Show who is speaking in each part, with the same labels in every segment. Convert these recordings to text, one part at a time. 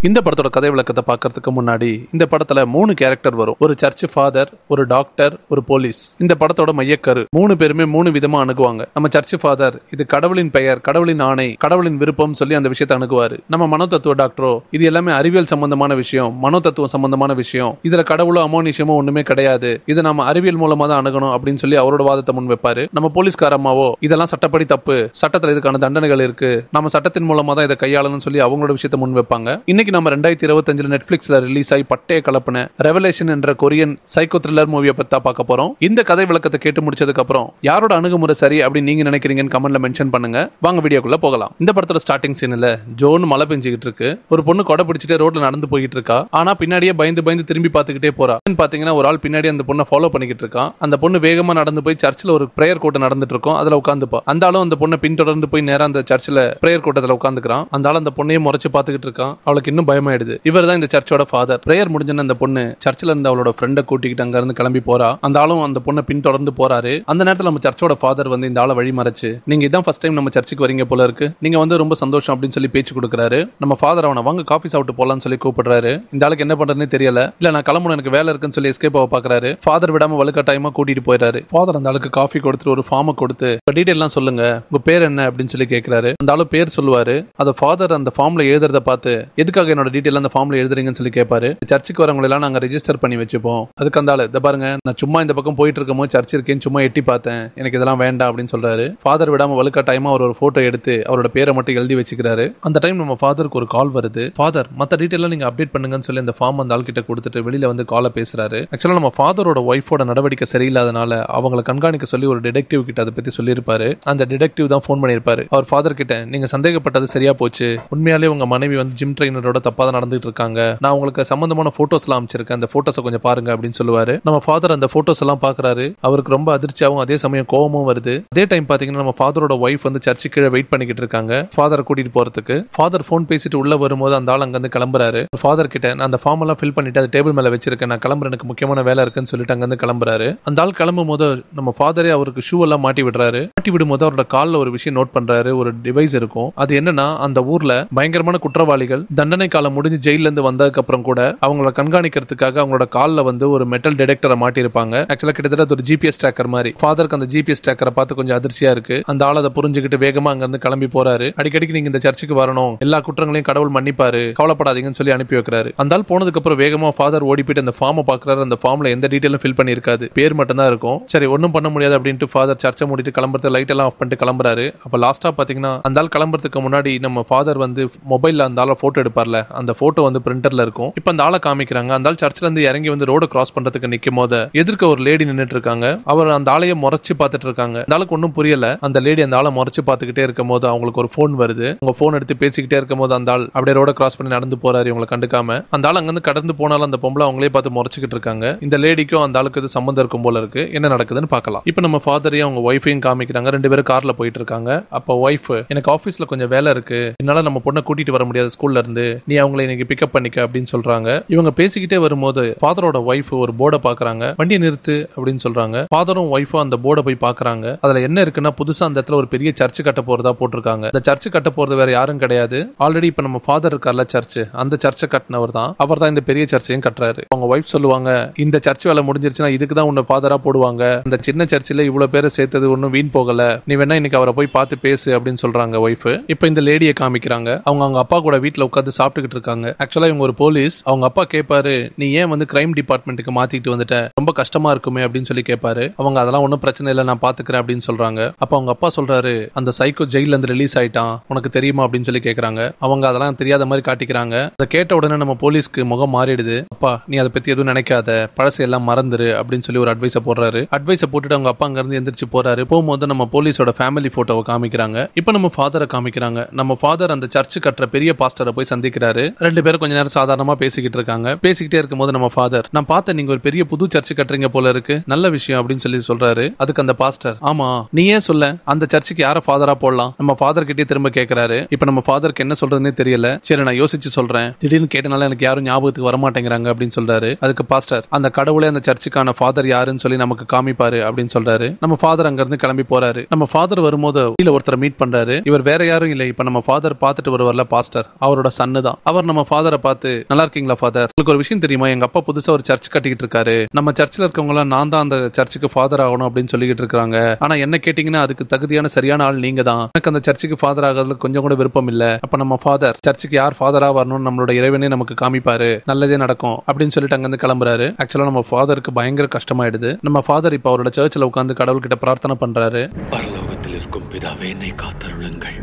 Speaker 1: இந்த படத்தோட கதை விளக்கத்தை பார்க்கறதுக்கு முன்னாடி இந்த படத்துல 3 கேரக்டர் வரும். ஒரு சர்ச் ஃபாதர், ஒரு டாக்டர், ஒரு போலீஸ். இந்த படத்தோட மையக்கரு 3 பேருமே 3 விதமா அணுகுவாங்க. நம்ம சர்ச் ஃபாதர் இது கடவுளின் பெயர், கடவுளின் ஆணை, கடவுளின் விருப்பம் சொல்லி அந்த விஷயத்தை அணுகுவாரு. நம்ம மனோதத்துவ டாக்டரோ இது எல்லாமே அறிவியல் சம்பந்தமான விஷயம், மனோதத்துவம் சம்பந்தமான விஷயம், இதுல கடவுளோ அமோனிஷமோ ஒண்ணுமே கிடையாது, இதை நம்ம அறிவியல் மூலமா தான் அணுகணும் அப்படின்னு சொல்லி அவரோட வாதத்தை முன் வைப்பாரு. நம்ம போலீஸ்கார அம்மாவோ இதெல்லாம் சட்டப்படி தப்பு, சட்டத்துல இதுக்கான தண்டனைகள் இருக்கு, நம்ம சட்டத்தின் மூலமா தான் இதை கையாளணும்னு சொல்லி அவங்களோட விஷயத்தை முன் வைப்பாங்க. இன்னைக்கு நம்ம 2025 நெட்ஃபிளிக்ஸ்ல ரிலீஸ் ஆகி பட்டைய கலப்பின ரெவலேஷன் என்ற கொரியன் சைக்கோ த்ரில்லர் மூவியை பத்தி பார்க்க போறோம். இந்த கதை விளக்கத்தை கேட்டு முடிச்சதுக்கு அப்புறம் யாரோட அணுகுமுறை சரி அப்படின்னு நீங்க நினைக்கிறீங்கன்னு கமெண்ட்ல மென்ஷன் பண்ணுங்க. வாங்க வீடியோக்குள்ள போகலாம். இந்த படத்தோட ஸ்டார்டிங் சீன்ல ஜோன் மழை பெஞ்சிக்கிட்டு இருக்கு. ஒரு பொண்ணு கொடை பிடிச்சிட்டு ரோட்ல நடந்து போயிட்டு இருக்கா. ஆனா பின்னாடியே பயந்து திரும்பி பார்த்துக்கிட்டே போறா. பாத்தீங்கன்னா ஒரு ஆள் பின்னாடி அந்த பொண்ணை ஃபாலோ பண்ணிக்கிட்டு இருக்கான். அந்த பொண்ணு வேகமா நடந்து போய் சர்ச்சில் ஒரு பிரேயர் கூட்டம் நடந்துட்டு இருக்கும். அதுல உட்காந்துப்பா. அந்த ஆளும் அந்த பொண்ணை பின்தொடர்ந்து போய் நேரா அந்த சர்ச்சில் பிரேயர் கூட்டத்துல உட்காந்துக்கிறான். அந்த ஆள் அந்த பொண்ணையும் முறைச்சு பார்த்துக்கிட்டு இருக்கான். அவளுக்கு இன்னும் பயமாயிடுது. இவர் தான் இந்த சர்ச்சோட ஃபாதர். பிரேயர் முடிஞ்சன அந்த பொண்ணு சர்ச்சில் இருந்து அவளோட ஃப்ரெண்டை கூட்டிக்கிட்டு அங்க இருந்து கிளம்பி போறா. அந்த ஆளும் அந்த பொண்ணை பின்தொடர்ந்து போறாரு. அந்த நேரத்தில் நம்ம சர்ச்சோட ஃபாதர் வந்து இந்த ஆளை வழி மறைச்சு, நீங்க இதான் ஃபர்ஸ்ட் டைம் நம்ம சர்ச்சுக்கு வரீங்க போல இருக்கு, நீங்க வந்து ரொம்ப சந்தோஷம் அப்படின்னு சொல்லி பேச்சு கொடுக்குறாரு. நம்ம ஃபாதர் அவனை வாங்க காஃபி சாப்பிட்டு போலான்னு சொல்லி கூப்பிடுறாரு. இந்த ஆளுக்கு என்ன பண்றதுன்னு தெரியல. இல்ல நான் கிளம்பணும், எனக்கு வேலை இருக்குன்னு சொல்லி எஸ்கேப் ஆக பாக்குறாரு. ஃபாதர் விடாம வலுக்கட்டாயமா கூட்டிட்டு போயிடுறாரு. ஃபாதர் அந்த ஆளுக்கு காஃபி கொடுத்துட்டு ஒரு ஃபார்மை கொடுத்து டீடைல் எல்லாம் சொல்லுங்க, உங்க பேர் என்ன அப்படின்னு சொல்லி கேட்கிறாரு. அந்த ஆளு பேர் சொல்லுவாரு. அந்த ஃபாதர் அந்த ஃபார்ம்ல எழுதுறத பார்த்து எதுக்காக என்னோட டீடைல் அந்த ஃபார்ம்ல எழுதுறீங்கன்னு சொல்லி கேட்பாரு. சர்ச்சுக்கு வரவங்க எல்லாம் நாங்க ரெஜிஸ்டர் பண்ணி வச்சுப்போம். அதுக்கு அந்த ஆளு இத பாருங்க, நான் சும்மா இந்த பக்கம் போயிட்டு இருக்கும்போது சர்ச் இருக்கேன்னு சும்மா எட்டி பார்த்தேன், எனக்கு இதெல்லாம் வேண்டாம் அப்படின்னு சொல்றாரு. ஃபாதர் விடாம வலுக்கட்டாயமா ஒரு போட்டோ எடுத்து அவரோட பேரை மட்டும் எழுதி வச்சுக்கிறாரு. அந்த டைம் நம்ம ஃபாதருக்கு ஒரு கால் வருது. ஃபாதர் மத்த டீடைல் நீங்க அப்டேட் பண்ணுங்கன்னு சொல்லி அந்த ஃபார்ம் அந்த ஆள் கிட்ட கொடுத்துட்டு வெளியில வந்து காலை பேசுறாரு. ஆக்சுவலா நம்ம ஃபாதரோட ஒய்ஃபோட நடவடிக்கை சரியில்லாதனால அவங்களை கண்காணிக்க சொல்லி ஒரு டிடெக்டிவ் கிட்ட அதை பத்தி சொல்லியிருப்பாரு. அந்த டிடெக்டிவ் தான் போன் பண்ணிருப்பாரு. அவர் ஃபாதர் கிட்ட, நீங்க சந்தேகப்பட்டது சரியா போச்சு, உண்மையாலே உங்க மனைவி வந்து ஜிம் ட்ரெயினரோட தப்பா தான் நடந்துட்டு இருக்காங்க, நான் உங்களுக்கு சம்பந்தமான போட்டோஸ் எல்லாம் அமைச்சிருக்கேன், அந்த போட்டோஸை கொஞ்சம் பாருங்க அப்படின்னு சொல்லுவாரு. நம்ம ஃபாதர் அந்த போட்டோஸ் எல்லாம் பாக்குறாரு. அவருக்கு ரொம்ப அதிர்ச்சியாகவும் அதே சமயம் கோபமும் வருது. அதே டைம் பாத்தீங்கன்னா நம்ம ஃபாதரோட ஒய்ஃப் வந்து சர்ச்சு கீழே வெயிட் பண்ணிக்கிட்டு இருக்காங்க ஃபாதரை கூட்டிட்டு போறதுக்கு. ஃபாதர் போன் பேசிட்டு உள்ள வரும்போது அந்த ஆள் அங்க இருந்து கிளம்புறாரு. ஃபாதர் கிட்ட, நான் அந்த ஃபார்ம் எல்லாம் ஃபில் பண்ணிட்டு அது டேபிள் மேல வச்சிருக்கேன், நான் கிளம்புறேன், எனக்கு முக்கியமான வேலை இருக்குன்னு சொல்லிட்டு அங்க இருந்து கிளம்புறாரு. அந்த ஆள் கிளம்பும் போது நம்ம ஃபாதரே அவருக்கு ஷூ எல்லாம் மாட்டி விடுறாரு. மாட்டி விடும்போது அவரோட கால்ல ஒரு விஷயம் நோட் பண்றாரு. ஒரு டிவைஸ் இருக்கும். அது என்னன்னா, அந்த ஊர்ல பயங்கரமான குற்றவாளிகள் தண்டனை காலம் முடிஞ்சு ஜெயில இருந்து வந்ததுக்கு அப்புறம் கூட அவங்கள கண்காணிக்கிறதுக்காக அவங்களோட கால்ல வந்து ஒரு மெட்டல் டிடெக்டரை மாட்டி இருப்பாங்க. ஆக்சுவலா கிட்டத்தட்ட ஒரு ஜிபிஎஸ் ட்ராக்கர் மாதிரி. ஃபாதருக்கு அந்த ஜிபிஎஸ் ட்ராக்கரை பார்த்து கொஞ்சம் அதிர்ச்சியா இருக்கு. அந்த ஆள் அதை புரிஞ்சுக்கிட்டு வேகமா அங்க இருந்து கிளம்பி போறாரு. அடிக்கடிக்கு நீங்க இந்த சர்ச்சுக்கு வரணும், எல்லா குற்றங்களையும் கடவுள் மன்னிப்பாரு, கவலைப்படாதீங்கன்னு சொல்லி அனுப்பி வைக்கிறாரு. அந்த ஆள் போனதுக்கு அப்புறம் வேகமா ஃபாதர் ஓடி போயிட்டு அந்த ஃபார்மை பாக்குறாரு. அந்த ஃபார்ம்ல எந்த டீடைலும் ஃபில் பண்ணி இருக்காது, பேர் மட்டும் தான் இருக்கும். சரி ஒன்னும் பண்ண முடியாது அப்படின்ட்டு ஃபாதர் சர்ச்சை மூடிட்டு கிளம்புறது லைட் எல்லாம் ஆஃப் பண்ணிட்டு கிளம்புறாரு. அப்ப லாஸ்டா பாத்தீங்கன்னா அந்த ஆள் கிளம்புறதுக்கு முன்னாடி நம்ம ஃபாதர் வந்து மொபைல்ல அந்த ஆளை போட்டோ எடுப்பார்ல, அந்த போட்டோ வந்து பிரிண்டர்ல இருக்கும். இப்ப அந்த ஆளை காமிக்கிறாங்க. அந்த ஆள் சர்ச்சில இருந்து இறங்கி வந்து ரோட கிராஸ் பண்றதுக்கு நிக்கும் போது எதிர்க்க ஒரு லேடி நின்னுட்டு இருக்காங்க. அவர் அந்த ஆளைய முறைச்சு பார்த்துட்டு இருக்காங்க. அந்த ஆளுக்கு ஒன்னும் புரியல. அந்த லேடி அந்த ஆளை முறைச்சு பார்த்துக்கிட்டே இருக்கும் போது அவங்களுக்கு ஒரு போன் வருது. அவங்க போன் எடுத்து பேசிக்கிட்டே இருக்கும் போது அந்த ஆள் அப்படியே ரோட கிராஸ் பண்ணி நடந்து போறாரு இவங்களை கண்டுக்காம. அந்த ஆள் அங்கிருந்து கடந்து போனாலும் அந்த பொம்பளை அவங்களே பார்த்து முறைச்சுக்கிட்டு இருக்காங்க. இந்த லேடிக்கும் அந்த ஆளுக்கு இது சம்பந்தம் இருக்கும் போல இருக்கு. என்ன நடக்குதுன்னு பார்க்கலாம். இப்ப நம்ம ஃபாதரையும் அவங்க ஒய்ஃபையும் காமிக்கிறாங்க. 2 பேரும் கார்ல போயிட்டு இருக்காங்க. அப்ப ஒய்ஃப், எனக்கு ஆபீஸ்ல கொஞ்சம் வேலை இருக்கு, என்னால நம்ம பொண்ணை கூட்டிட்டு வர முடியாது ஸ்கூல்ல இருந்து, நீ அவங்களை இன்னைக்கு பிக்கப் பண்ணிக்க அப்படின்னு சொல்றாங்க. இவங்க பேசிக்கிட்டே வரும்போது ஃபாதரோட ஒய்ஃப் ஒரு போர்டை பாக்குறாங்க. வண்டியை நிறுத்து அப்படின்னு சொல்றாங்க. ஃபாதரும் ஒய்ஃபும் அந்த போர்டை போய் பாக்குறாங்க. அதுல என்ன இருக்குன்னா, புதுசா அந்த இடத்துல ஒரு பெரிய சர்ச் கட்ட போறதா போட்டிருக்காங்க. அந்த சர்ச் கட்ட போறது வேற யாரும் கிடையாது, ஆல்ரெடி இப்ப நம்ம ஃபாதர் இருக்கார்ல சர்ச், அந்த சர்ச்சை கட்டினவர் தான். அவர் தான் இந்த பெரிய சர்ச்சையும் கட்டுறாரு. அவங்க ஒய்ஃப் சொல்லுவாங்க, இந்த சர்ச் வேலை முடிஞ்சிருச்சுன்னா இதுக்கு தான் உன்னை ஃபாதரா போடுவாங்க, இந்த சின்ன சர்ச்சில் இவ்வளவு பேரை சேர்த்தது ஒன்னும் வீண் போகல, நீ வேணா இன்னைக்கு அவரை போய் பார்த்து பேசு அப்படின்னு சொல்றாங்க ஒய்ஃப். இப்ப இந்த லேடியை காமிக்கிறாங்க. அவங்க அப்பா கூட வீட்டுல உட்காந்து சாப்பிட்டுக்கிட்டு இருக்காங்க. ஆக்சுவலா இவங்க ஒரு போலீஸ். அவங்க அப்பா கேட்பாரு, நீ ஏன் வந்து கிரைம் டிபார்ட்மெண்ட்டுக்கு மாத்திட்டு வந்துட்ட, ரொம்ப கஷ்டமா இருக்குமே அப்படின்னு சொல்லி கேட்பாரு. அவங்க அதெல்லாம் ஒன்னும் பிரச்சனை இல்லை, நான் பாத்துக்கிறேன் அப்படின்னு சொல்றாங்க. அப்ப அவங்க அப்பா சொல்றாரு, அந்த சைக்கோ ஜெயில இருந்து ரிலீஸ் ஆயிட்டான், உனக்கு தெரியுமா அப்படின்னு சொல்லி கேக்குறாங்க. அவங்க அதெல்லாம் தெரியாத மாதிரி காட்டிக்கிறாங்க. அதை கேட்ட உடனே நம்ம போலீஸ்க்கு முகம் மாறிடுது. அப்பா நீ அதை பத்தி எதுவும் நினைக்காத, பழசை எல்லாம் மறந்துரு அப்படின்னு சொல்லி ஒரு அட்வைஸை போடுறாரு. அட்வைஸை போட்டுட்டு அவங்க அப்பா அங்க இருந்து எந்திரிச்சு போறாரு. போகும்போது நம்ம போலீஸோட ஃபேமிலி போட்டோவை காமிக்கிறாங்க. இப்ப நம்ம ஃபாதரை காமிக்கிறாங்க. நம்ம ஃபாதர் அந்த சர்ச் கட்டுற பெரிய பாஸ்டரை போய் சந்திக்கிறாரு. 2 பேரும் கொஞ்ச நேரம் சாதாரணமா பேசிக்கிட்டு இருக்காங்க. பேசிக்கிட்டே இருக்கும்போது நம்ம ஃபாதர், நான் பார்த்தேன் நீங்க ஒரு பெரிய புது சர்ச் கட்டுறீங்க போல இருக்கு, நல்ல விஷயம் அப்படின்னு சொல்லி சொல்றாரு. அதுக்கு அந்த பாஸ்டர், ஆமா நீ ஏன் சொல்ல, அந்த சர்ச்சுக்கு யார ஃபாதரா போடலாம், நம்ம ஃபாதர் கிட்டே திரும்ப கேட்கிறாரு. இப்ப நம்ம ஃபாதருக்கு என்ன சொல்றதுன்னே தெரியல. சரி நான் யோசிச்சு சொல்றேன், திடீர்னு கேட்டனால எனக்கு யாரும் ஞாபகத்துக்கு வரமாட்டேங்கிறாங்க அப்படின்னு சொல்றாரு. அதுக்கு பாஸ்டர், அந்த கடவுளே அந்த சர்ச்சுக்கான ஃபாதர் யாருன்னு சொல்லி நமக்கு காமிப்பாரு அப்படின்னு சொல்றாரு. நம்ம ஃபாதர் அங்க இருந்து கிளம்பி போறாரு. நம்ம ஃபாதர் வரும்போது ஒருத்தரை மீட் பண்றாரு. இவர் வேற யாரும் இல்லை, இப்ப நம்ம ஃபாதர் பார்த்துட்டு வருவார்ல பாஸ்டர், அவரோட சன்னு தான். அவர் நம்ம ஃபாதரை பார்த்து, நல்லா இருக்கீங்களா ஃபாதர், உங்களுக்கு ஒரு விஷயம் தெரியுமா, எங்க அப்பா புதுசா ஒரு சர்ச் கட்டிக்கிட்டு இருக்காரு, நம்ம சர்ச்சில் இருக்கவங்க நான் தான் அந்த சர்ச்சுக்கு ஃபாதர் ஆகணும் அப்படின்னு சொல்லிக்கிட்டு இருக்காங்க. ஆனா என்ன கேட்டீங்கன்னா அதுக்கு தகுதியான சரியான ஆள் நீங்க தான். எனக்கு அந்த சர்ச்சுக்கு ஃபாதர் ஆகிறதுல கொஞ்சம் கூட விருப்பம் இல்ல. அப்ப நம்ம ஃபாதர் சர்ச்சுக்கு யார் ஃபாதரா வரணும்னு நம்மளோட இறைவனே நமக்கு காமிப்பாரு, நல்லதே நடக்கும் அப்படின்னு சொல்லிட்டு அங்கிருந்து கிளம்புறாரு. ஆக்சுவலா நம்ம ஃபாதருக்கு பயங்கர கஷ்டமாயிடுது. நம்ம ஃபாதர் இப்ப அவரோட சர்ச்சில் உட்கார்ந்து கடவுள்கிட்ட பிரார்த்தனை பண்றாரு.
Speaker 2: பரலோகத்தில் இருக்கும் பிதாவே, என்னை காத்தருளுங்கள்.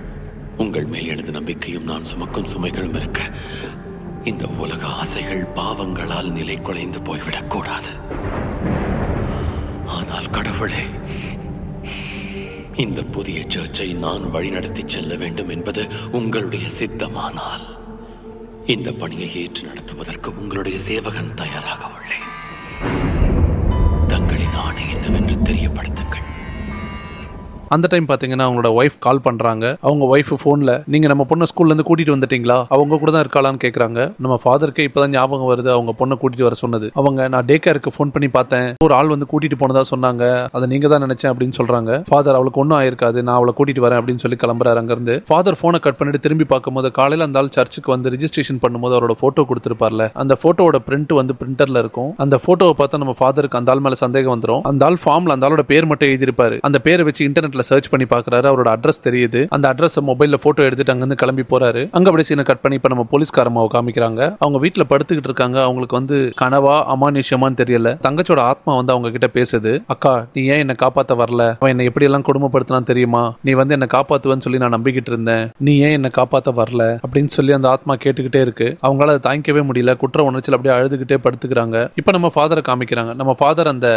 Speaker 2: உங்கள் மேல் எனது நம்பிக்கையும் நான் சுமக்கும் சுமைகளும் இருக்க இந்த உலக ஆசைகள் பாவங்களால் நிலை குலைந்து போய்விடக் கூடாது. ஆனால் கடவுளே, இந்த புதிய சர்ச்சை நான் வழிநடத்தி செல்ல வேண்டும் என்பது உங்களுடைய சித்தமானால் இந்த பணியை ஏற்று நடத்துவதற்கு உங்களுடைய சேவகன் தயாராக உள்ளேன். தங்களின் ஆணை என்னவென்று தெரியப்படுத்துங்கள்.
Speaker 1: அந்த டைம் பாத்தீங்கன்னா அவங்களோட ஒய்ஃப் கால் பண்றாங்க. அவங்க ஒய்ஃப் போன்ல, நீங்க நம்ம பொண்ணை ஸ்கூல்ல இருந்து கூட்டிட்டு வந்துட்டீங்களா, அவங்க கூட தான் இருக்காளான்னு கேக்குறாங்க. நம்ம ஃபாதருக்கே இப்பதான் ஞாபகம் வருது அவங்க பொண்ணை கூட்டிட்டு வர சொன்னது. அவங்க, நான் டே கேருக்கு போன் பண்ணி பார்த்தேன், ஒரு ஆள் வந்து கூட்டிட்டு போனதா சொன்னாங்க, அதை நீங்க தான் நினைச்சேன் அப்படின்னு சொல்றாங்க. ஃபாதர், அவளுக்கு ஒன்னும் ஆயிருக்காது, நான் அவளை கூட்டிட்டு வரேன் அப்படின்னு சொல்லி கிளம்புறாரு அங்க இருந்து. ஃபாதர் போனை கட் பண்ணிட்டு திரும்பி பார்க்கும்போது காலையில அந்த ஆள் சர்ச்சுக்கு வந்து ரெஜிஸ்ட்ரேஷன் பண்ணும்போது அவரோட போட்டோ கொடுத்திருப்பார்ல, அந்த போட்டோட பிரிண்ட் வந்து பிரிண்டர்ல இருக்கும். அந்த போட்டோவை பார்த்தா நம்ம ஃபாதருக்கு அந்த ஆள் மேல சந்தேகம் வந்துடும். அந்த ஆள் ஃபார்ம்ல அந்த ஆளோட பேர் மட்டும் எழுதியிருப்பாரு. அந்த பேரை வச்சு இன்டர்நெட்ல சர்ச் பண்ணி பாக்குறாரு. அவரோட அட்ரஸ் தெரியுது. அந்த அட்ரஸ் மொபைல்ல போட்டோ எடுத்துட்டு அங்கிருந்து கிளம்பி போறாரு. அங்க அப்படியே சீனை கட் பண்ணி இப்ப நம்ம போலீஸ்காரமாவை காமிக்கிறாங்க. அவங்க வீட்டுல படுத்துக்கிட்டு இருக்காங்க. அவங்களுக்கு வந்து கனவா அமானுஷ்யமான்னு தெரியல. தங்கச்சோட ஆத்மா வந்து அவங்க கிட்ட பேசுது. அக்கா, நீ ஏன் என்ன காப்பாத்த வரல, அவன் என்ன எப்படி எல்லாம் கொடுமைப்படுத்தினான் தெரியுமா, நீ வந்து என்ன காப்பாத்துவன்னு சொல்லி நான் நம்பிக்கிட்டு இருந்தேன், நீ ஏன் என்ன காப்பாத்த வரல அப்படின்னு சொல்லி அந்த ஆத்மா கேட்டுக்கிட்டே இருக்கு. அவங்களால அதை தாங்கிக்கவே முடியல. குற்ற உணர்ச்சியில் அப்படியே அழுதுகிட்டே படுத்துக்கிறாங்க. இப்ப நம்ம ஃபாதரை காமிக்கிறாங்க. நம்ம ஃபாதர் அந்த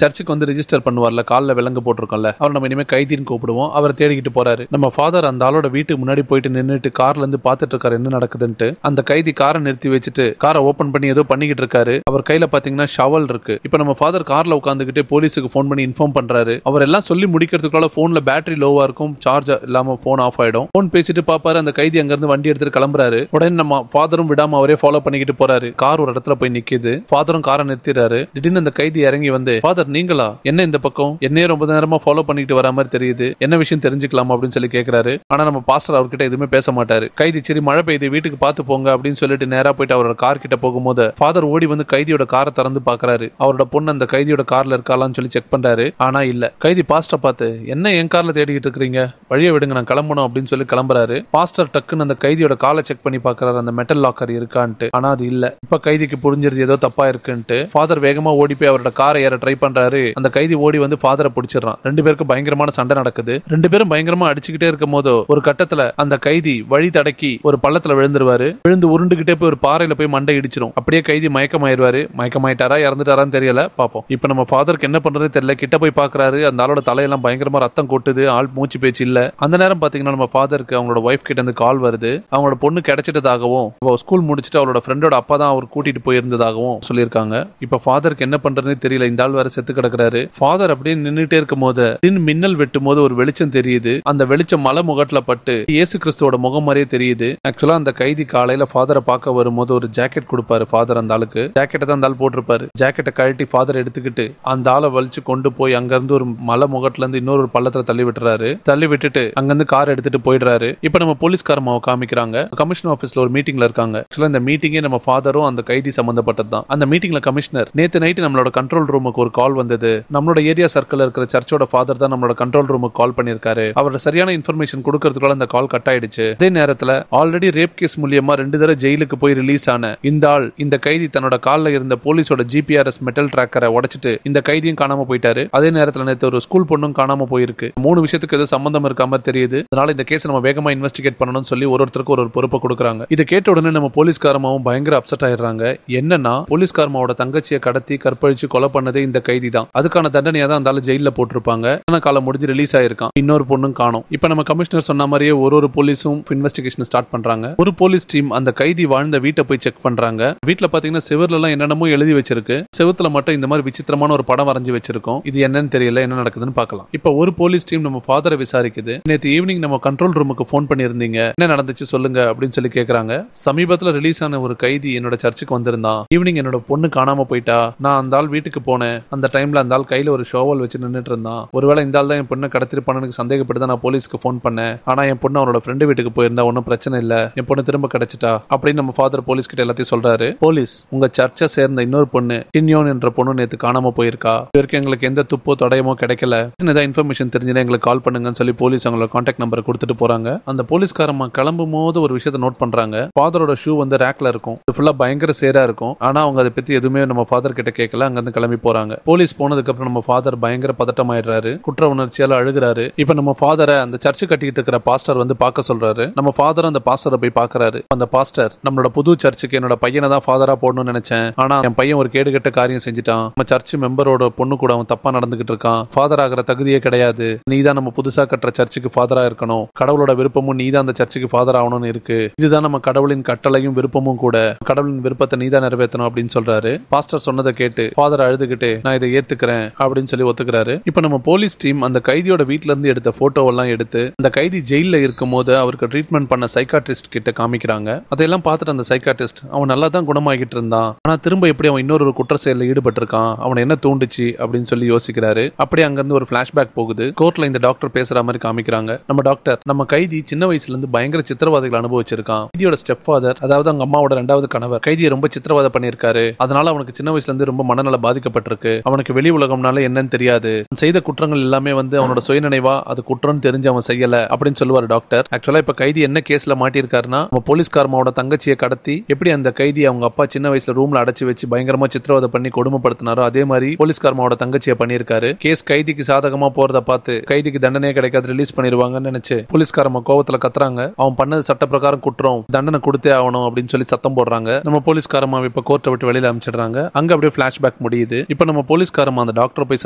Speaker 1: சர்ச்சுக்கு வந்து ரெஜிஸ்டர் பண்ணுவார்ல, காலில் விலங்கு போட்டிருக்கோம்ல, அவர் நம்ம இனிமே கைதின்னு கூப்பிடுவோம். அவரை தேடிக்கிட்டு போறாரு. நம்ம ஃபாதர் அந்த ஆளோட வீட்டுக்கு முன்னாடி போயிட்டு நின்னுட்டு கார்ல இருந்து பாத்துட்டு இருக்காரு என்ன நடக்குதுன்ட்டு. அந்த கைதி காரை நிறுத்தி வச்சுட்டு காரை ஓபன் பண்ணி ஏதோ பண்ணிக்கிட்டு இருக்காரு. அவர் கையில பாத்தீங்கன்னா ஷவல் இருக்கு. இப்ப நம்ம ஃபாதர் கார்ல உட்காந்துக்கிட்டு போலீஸுக்கு போன் பண்ணி இன்ஃபார்ம் பண்றாரு. அவர் எல்லாம் சொல்லி முடிக்கிறதுக்குள்ள போன்ல பேட்டரி லோவா இருக்கும், சார்ஜ் இல்லாம போன் ஆஃப் ஆயிடும். போன் பேசிட்டு பாப்பாரு. அந்த கைதி அங்க இருந்து வண்டி எடுத்துட்டு கிளம்புறாரு. உடனே நம்ம ஃபாதரும் விடாம அவரே ஃபாலோ பண்ணிக்கிட்டு போறாரு. கார் ஒரு இடத்துல போய் நிக்குது. ஃபாதரும் காரை நிறுத்திடுறாரு. திடீர்னு அந்த கைதி இறங்கி வந்து, ஃபாதர் நீங்களா, என்ன இந்த பக்கம், என்னையே ரொம்ப நேரமா ஃபாலோ பண்ணிட்டு வர மாதிரி தெரியுது, என்ன விஷயம் தெரிஞ்சுக்கலாமா அப்படின்னு சொல்லி கேட்கிறாரு. ஆனா நம்ம பாஸ்டர் அவர்கிட்ட எதுவுமே பேச மாட்டாரு. கைதி, சரி மழை பெய்யுது, வீட்டுக்கு பார்த்து போங்க அப்படின்னு சொல்லிட்டு நேரா போயிட்டு அவரோட கார் கிட்ட போகும்போது ஃபாதர் ஓடி வந்து கைதியோட காரை திறந்து பாக்குறாரு. அவரோட பொண்ணு அந்த கைதியோட கார்ல இருக்காளான்னு சொல்லி செக் பண்றாரு. ஆனா இல்ல. கைதி பாஸ்டர் பார்த்து, என்ன என் கார்ல தேடிக்கிட்டு இருக்கீங்க, வழியை விடுங்க, நான் கிளம்பணும் அப்படின்னு சொல்லி கிளம்புறாரு. பாஸ்டர் டக்குன்னு அந்த கைதியோட காலை செக் பண்ணி பாக்குறாரு, அந்த மெட்டல் லாக்கர் இருக்கான்ட்டு. ஆனா அது இல்ல. இப்ப கைதிக்கு புரிஞ்சிருது ஏதோ தப்பா இருக்குன்ட்டு. ஃபாதர் வேகமா ஓடி போய் அவரோட காரை ஏற ட்ரை பண்றாரு. அந்த கைதி ஓடி வந்து ஃபாதரை பிடிச்சிடறான். ரெண்டு பேருக்கும் பயங்கரமான சண்டை நடக்குது. ரெண்டு பேரும் பயங்கரமா அடிச்சுக்கிட்டே இருக்கும் போது ஒரு கட்டத்துல அந்த கைதி வழி தடக்கி ஒரு பள்ளத்துல விழுந்துருவாரு. விழுந்து உருண்டுகிட்டே போய் ஒரு பாறையில போய் மண்டை இடிச்சிடும். அப்படியே கைதி மயக்கமாயிருவாரு. மயக்கமாயிட்டாரா இறந்துட்டாரான்னு தெரியல. பாப்போம். இப்ப நம்ம ஃபாதருக்கு என்ன பண்றது தெரியல. கிட்ட போய் பாக்குறாரு. அந்த ஆளோட தலையெல்லாம் பயங்கரமா ரத்தம் கொட்டுது. ஆள் மூச்சு பேச்சு இல்ல. அந்த நேரம் பாத்தீங்கன்னா நம்ம ஃபாதருக்கு அவங்களோட ஒய்ஃப் கிட்ட இருந்து கால் வருது. அவங்களோட பொண்ணு கிடைச்சிட்டதாகவும் ஸ்கூல் முடிச்சுட்டு அவளோட ஃப்ரெண்டோட அப்பா தான் அவர் கூட்டிட்டு போயிருந்ததாகவும் சொல்லியிருக்காங்க. இப்ப ஃபாதருக்கு என்ன பண்றதுன்னு தெரியல. இந்த ஆள் வேற செத்து கிடக்குறாரு. ஃபாதர் அப்படியே நின்னுட்டே இருக்கும் போது மின்னல் வெட்டும் போது ஒரு வெளிச்சம் தெரியுது. அந்த வெளிச்சம் மலை முகத்துல பட்டு இயேசு கிறிஸ்துவோட முகம் மாதிரியே தெரியுது. ஆக்சுவலா அந்த கைதி காலையில ஃபாதரை பார்க்க வரும்போது ஒரு ஜாக்கெட் கொடுப்பாரு ஃபாதர். அந்த ஆளுக்கு ஜாக்கெட்டை தான் அந்த ஆள் போட்டிருப்பாரு. ஜாக்கெட்டை கழட்டி ஃபாதர் எடுத்துக்கிட்டு அந்த ஆளை வலிச்சு கொண்டு போய் அங்க இருந்து ஒரு மலை முகத்துல இருந்து இன்னொரு பள்ளத்துல தள்ளி விட்டுறாரு. தள்ளி விட்டுட்டு அங்கிருந்து கார் எடுத்துட்டு போயிடுறாரு. இப்ப நம்ம போலீஸ்காரமாவை காமிக்கிறாங்க. கமிஷனர் ஆபீஸ்ல ஒரு மீட்டிங்ல இருக்காங்க. ஆக்சுவலா இந்த மீட்டிங்கே நம்ம ஃபாதரும் அந்த கைதி சம்பந்தப்பட்டது தான். அந்த மீட்டிங்ல கமிஷனர், நேத்து நைட்டு நம்மளோட கண்ட்ரோல் ரூமுக்கு ஒரு கால் வந்தது. நம்மளோட ஏரியா சர்க்கிள் இருக்கிற சர்ச்சோட ஃபாதர் தான் நம்மளோட கண்ட்ரோல் ரூமுக்கு கால் பண்ணிருக்காரு. அவரோட சரியான இன்ஃபர்மேஷன் கொடுக்கறதுக்குள்ள அந்த கால் கட் ஆயிடுச்சு. அதே நேரத்துல ஆல்ரெடி ரேப் கேஸ் மூலியமா 2 தடவை ஜெயிலுக்கு போய் ரிலீஸ் ஆன இந்த ஆள், இந்த கைதி தன்னோட கால்ல இருந்த போலீஸோட ஜிபிஆர்எஸ் மெட்டல் டிராக்கரை உடைச்சிட்டு இந்த கைதியும் காணாம போயிட்டாரு. அதே நேரத்துல நேத்து ஒரு ஸ்கூல் பொண்ணும் காணாம போயிருக்கு. 3 விஷயத்துக்கு ஏதோ சம்பந்தம் இருக்க மாதிரி தெரியுது. அதனால இந்த கேஸ் நம்ம வேகமா இன்வெஸ்டிகேட் பண்ணணும்னு சொல்லி ஒருத்தருக்கு ஒரு பொறுப்பை கொடுக்குறாங்க. இதை கேட்ட உடனே நம்ம போலீஸ்காரமாவும் பயங்கர அப்செட் ஆயிடுறாங்க. என்னன்னா, போலீஸ்காரமாவோட தங்கச்சியை கடத்தி கற்பழிச்சு கொலை பண்ணதே இந்த கைதி தான். அதுக்கான தண்டனையா தான் அந்த ஜெயில போட்டிருப்பாங்க. காலம் முடிஞ்சு ரிலீஸ் ஆயிருக்கான். இன்னொரு பொண்ணும் காணோம். இப்ப நம்ம கமிஷனர் சொன்ன மாதிரியே ஒரு போலீஸும் இன்வெஸ்டிகேஷன் ஸ்டார்ட் பண்றாங்க. ஒரு போலீஸ் டீம் அந்த கைதி வாழ்ந்த வீட்டை போய் செக் பண்றாங்க. வீட்டுல பாத்தீங்கன்னா செவர்ல எல்லாம் என்னென்னமோ எழுதி வச்சிருக்கு. செவத்துல மட்டும் இந்த மாதிரி விசித்திரமான ஒரு படம் வரைஞ்சு வச்சிருக்கோம். இது என்னன்னு தெரியல, என்ன நடக்குதுன்னு பார்க்கலாம். இப்ப ஒரு போலீஸ் டீம் நம்ம ஃபாதரை விசாரிக்குது. நேற்று ஈவினிங் நம்ம கண்ட்ரோல் ரூமுக்கு போன் பண்ணிருந்தீங்க, என்ன நடந்துச்சு சொல்லுங்க அப்படின்னு சொல்லி கேக்குறாங்க. சமீபத்துல ரிலீஸ் ஆன ஒரு கைதி என்னோட சர்ச்சுக்கு வந்திருந்தான். ஈவினிங் என்னோட பொண்ணு காணாம போயிட்டா. நான் அந்த ஆள் வீட்டுக்கு போனேன். அந்த டைம்ல அந்த ஆள் கையில ஒரு ஷோவல் வச்சு நின்னுட்டு இருந்தான். ஒருவேளை இந்த ஆள் தான் என் பொண்ணை கடத்திருப்பானு சந்தேகப்பட்டு தான் நான் போலீஸ்க்கு ஃபோன் பண்ணேன். ஆனா என் பொண்ணு அவனோட ஃப்ரெண்டு வீட்டுக்கு போயிருந்தா ஒன்னும் பிரச்சனை இல்ல, என் பொண்ணு திரும்ப கிடைச்சிட்டா அப்படின்னு நம்ம ஃபாதர் போலீஸ் கிட்ட எல்லாத்தையும் சொல்றாரு. போலீஸ், உங்க சர்ச்சை சேர்ந்த இன்னொரு பொண்ணு டின்யோன் என்ற பொண்ணு நேத்து காணாம போயிருக்கா. இவருக்கு எங்களுக்கு எந்த துப்போ தடயமோ கிடைக்கல. ஏதாவது இன்ஃபர்மேஷன் தெரிஞ்சுன்னா எங்களுக்கு கால் பண்ணுங்கன்னு சொல்லி போலீஸ் அவங்களோட கான்டாக்ட் நம்பரை கொடுத்துட்டு போறாங்க. அந்த போலீஸ்காரம்மா கிளம்பும் போது ஒரு விஷயத்தை நோட் பண்றாங்க. ஃபாதரோட ஷூ வந்து ரேக்ல இருக்கும். இது ஃபுல்லா பயங்கர சேரா இருக்கும். ஆனா அவங்க அதை பத்தி எதுவுமே நம்ம ஃபாதர் கிட்ட கேட்கல. அங்க இருந்து கிளம்பி போறாங்க. போலீஸ் போனதுக்கு அப்புறம் நம்ம ஃபாதர் பயங்கர பதட்டமாயிடுறாரு. குற்ற உணர்ச்சியால அழுகுறாரு. இப்ப நம்ம ஃபாதரை அந்த சர்ச்சு கட்டிட்டு இருக்கிற பாஸ்டர் வந்து பார்க்க சொல்றாரு. நம்ம ஃபாதர் அந்த பாஸ்டரை போய் பார்க்கறாரு. அந்த பாஸ்டர், நம்மளோட புது சர்ச்சுக்கு என்னோட பையனை தான் ஃபாதரா போடணும்னு நினைச்சேன். ஆனா என் பையன் ஒரு கேடுகட்ட காரியம் செஞ்சுட்டான். நம்ம சர்ச் மெம்பரோட பொண்ணு கூட அவன் தப்பா நடந்துகிட்டு இருக்கான். ஃபாதர் ஆகிற தகுதியே கிடையாது. நீ தான் நம்ம புதுசா கட்டுற சர்ச்சுக்கு ஃபாதரா இருக்கணும். கடவுளோட விருப்பமும் நீ தான் அந்த சர்ச்சுக்கு ஃபாதர் ஆகணும்னு இருக்கு. இதுதான் நம்ம கடவுளின் கட்டளையும் விருப்பமும் கூட. கடவுளின் விருப்பத்தை நீ தான் நிறைவேற்றணும் அப்படின்னு சொல்றாரு. பாஸ்டர் சொன்னதை கேட்டு ஃபாதர் அழுதுகிட்டு நான் இதை ஏத்துக்கிறேன் அப்படின்னு சொல்லி ஒத்துக்கிறாரு. இப்ப நம்ம போலீஸ் டீம் அந்த கைதியோட வீட்ல இருந்து எடுத்த போட்டோவெல்லாம் எடுத்து அந்த கைதி ஜெயில இருக்கும் போது அவருக்கு ட்ரீட்மெண்ட் பண்ண சைக்காட்ரிஸ்ட் கிட்ட காமிக்கிறாங்க. அதையெல்லாம் பார்த்துட்டு அந்த சைக்காட்ரிஸ்ட், அவன் நல்லா தான் குணமாகிட்டு இருந்தான், ஆனா திரும்ப எப்படி அவன் இன்னொரு குற்ற செயலில் ஈடுபட்டு இருக்கான், அவனை என்ன தூண்டுச்சு அப்படின்னு சொல்லி யோசிக்கிறாரு. அப்படியே அங்கிருந்து ஒரு பிளாஷ்பேக் போகுது. கோர்ட்ல இந்த டாக்டர் பேசுற மாதிரி காமிக்கிறாங்க. நம்ம டாக்டர், நம்ம கைதி சின்ன வயசுல இருந்து பயங்கர சித்திரவதைகள் அனுபவிச்சிருக்கான். கைதியோட ஸ்டெப் ஃபாதர், அதாவது அவங்க அம்மாவோட ரெண்டாவது கணவர், கைதியை ரொம்ப சித்திரவதை பண்ணியிருக்காரு. அதனால அவனுக்கு சின்ன வயசுல இருந்து ரொம்ப மனநல பாதிக்கப்பட்டிருக்கு. அவனுக்கு வெளி உலகம்னால என்னன்னு தெரியாது. செய்த குற்றங்கள் எல்லாமே வந்து அவனோட சுயநினைவா அது குற்றம் தெரிஞ்சு அவன் செய்யல அப்படின்னு சொல்லுவார் டாக்டர். ஆக்சுவலா இப்ப கைதி என்ன கேஸ்ல மாட்டிருக்காருன்னா, நம்ம போலீஸ்காரமாவோட தங்கச்சியை கடத்தி எப்படி அந்த கைதி அவங்க அப்பா சின்ன வயசுல ரூம்ல அடைச்சு வச்சு பயங்கரமா சித்திரவதை பண்ணி கொடுமைப்படுத்தினாரோ அதே மாதிரி போலீஸ்காரமாவோட தங்கச்சியை பண்ணியிருக்காரு. கேஸ் கைதிக்கு சாதகமா போறத பார்த்து கைதிக்கு தண்டனையே கிடைக்காது, ரிலீஸ் பண்ணிடுவாங்கன்னு நினைச்சு போலீஸ்காரமா கோவத்துல கத்துறாங்க. அவன் பண்ணது சட்ட பிரகாரம் குற்றம், தண்டனை கொடுத்தே ஆகணும் அப்படின்னு சொல்லி சத்தம் போடுறாங்க. நம்ம போலீஸ்காரமா இப்ப கோர்ட்டை விட்டு வெளியில அமைச்சிடுறாங்க. அங்க அப்படியே பிளாஷ்பேக் முடியுது. இப்ப நம்ம போலீஸ்காரமா அந்த டாக்டர் போய்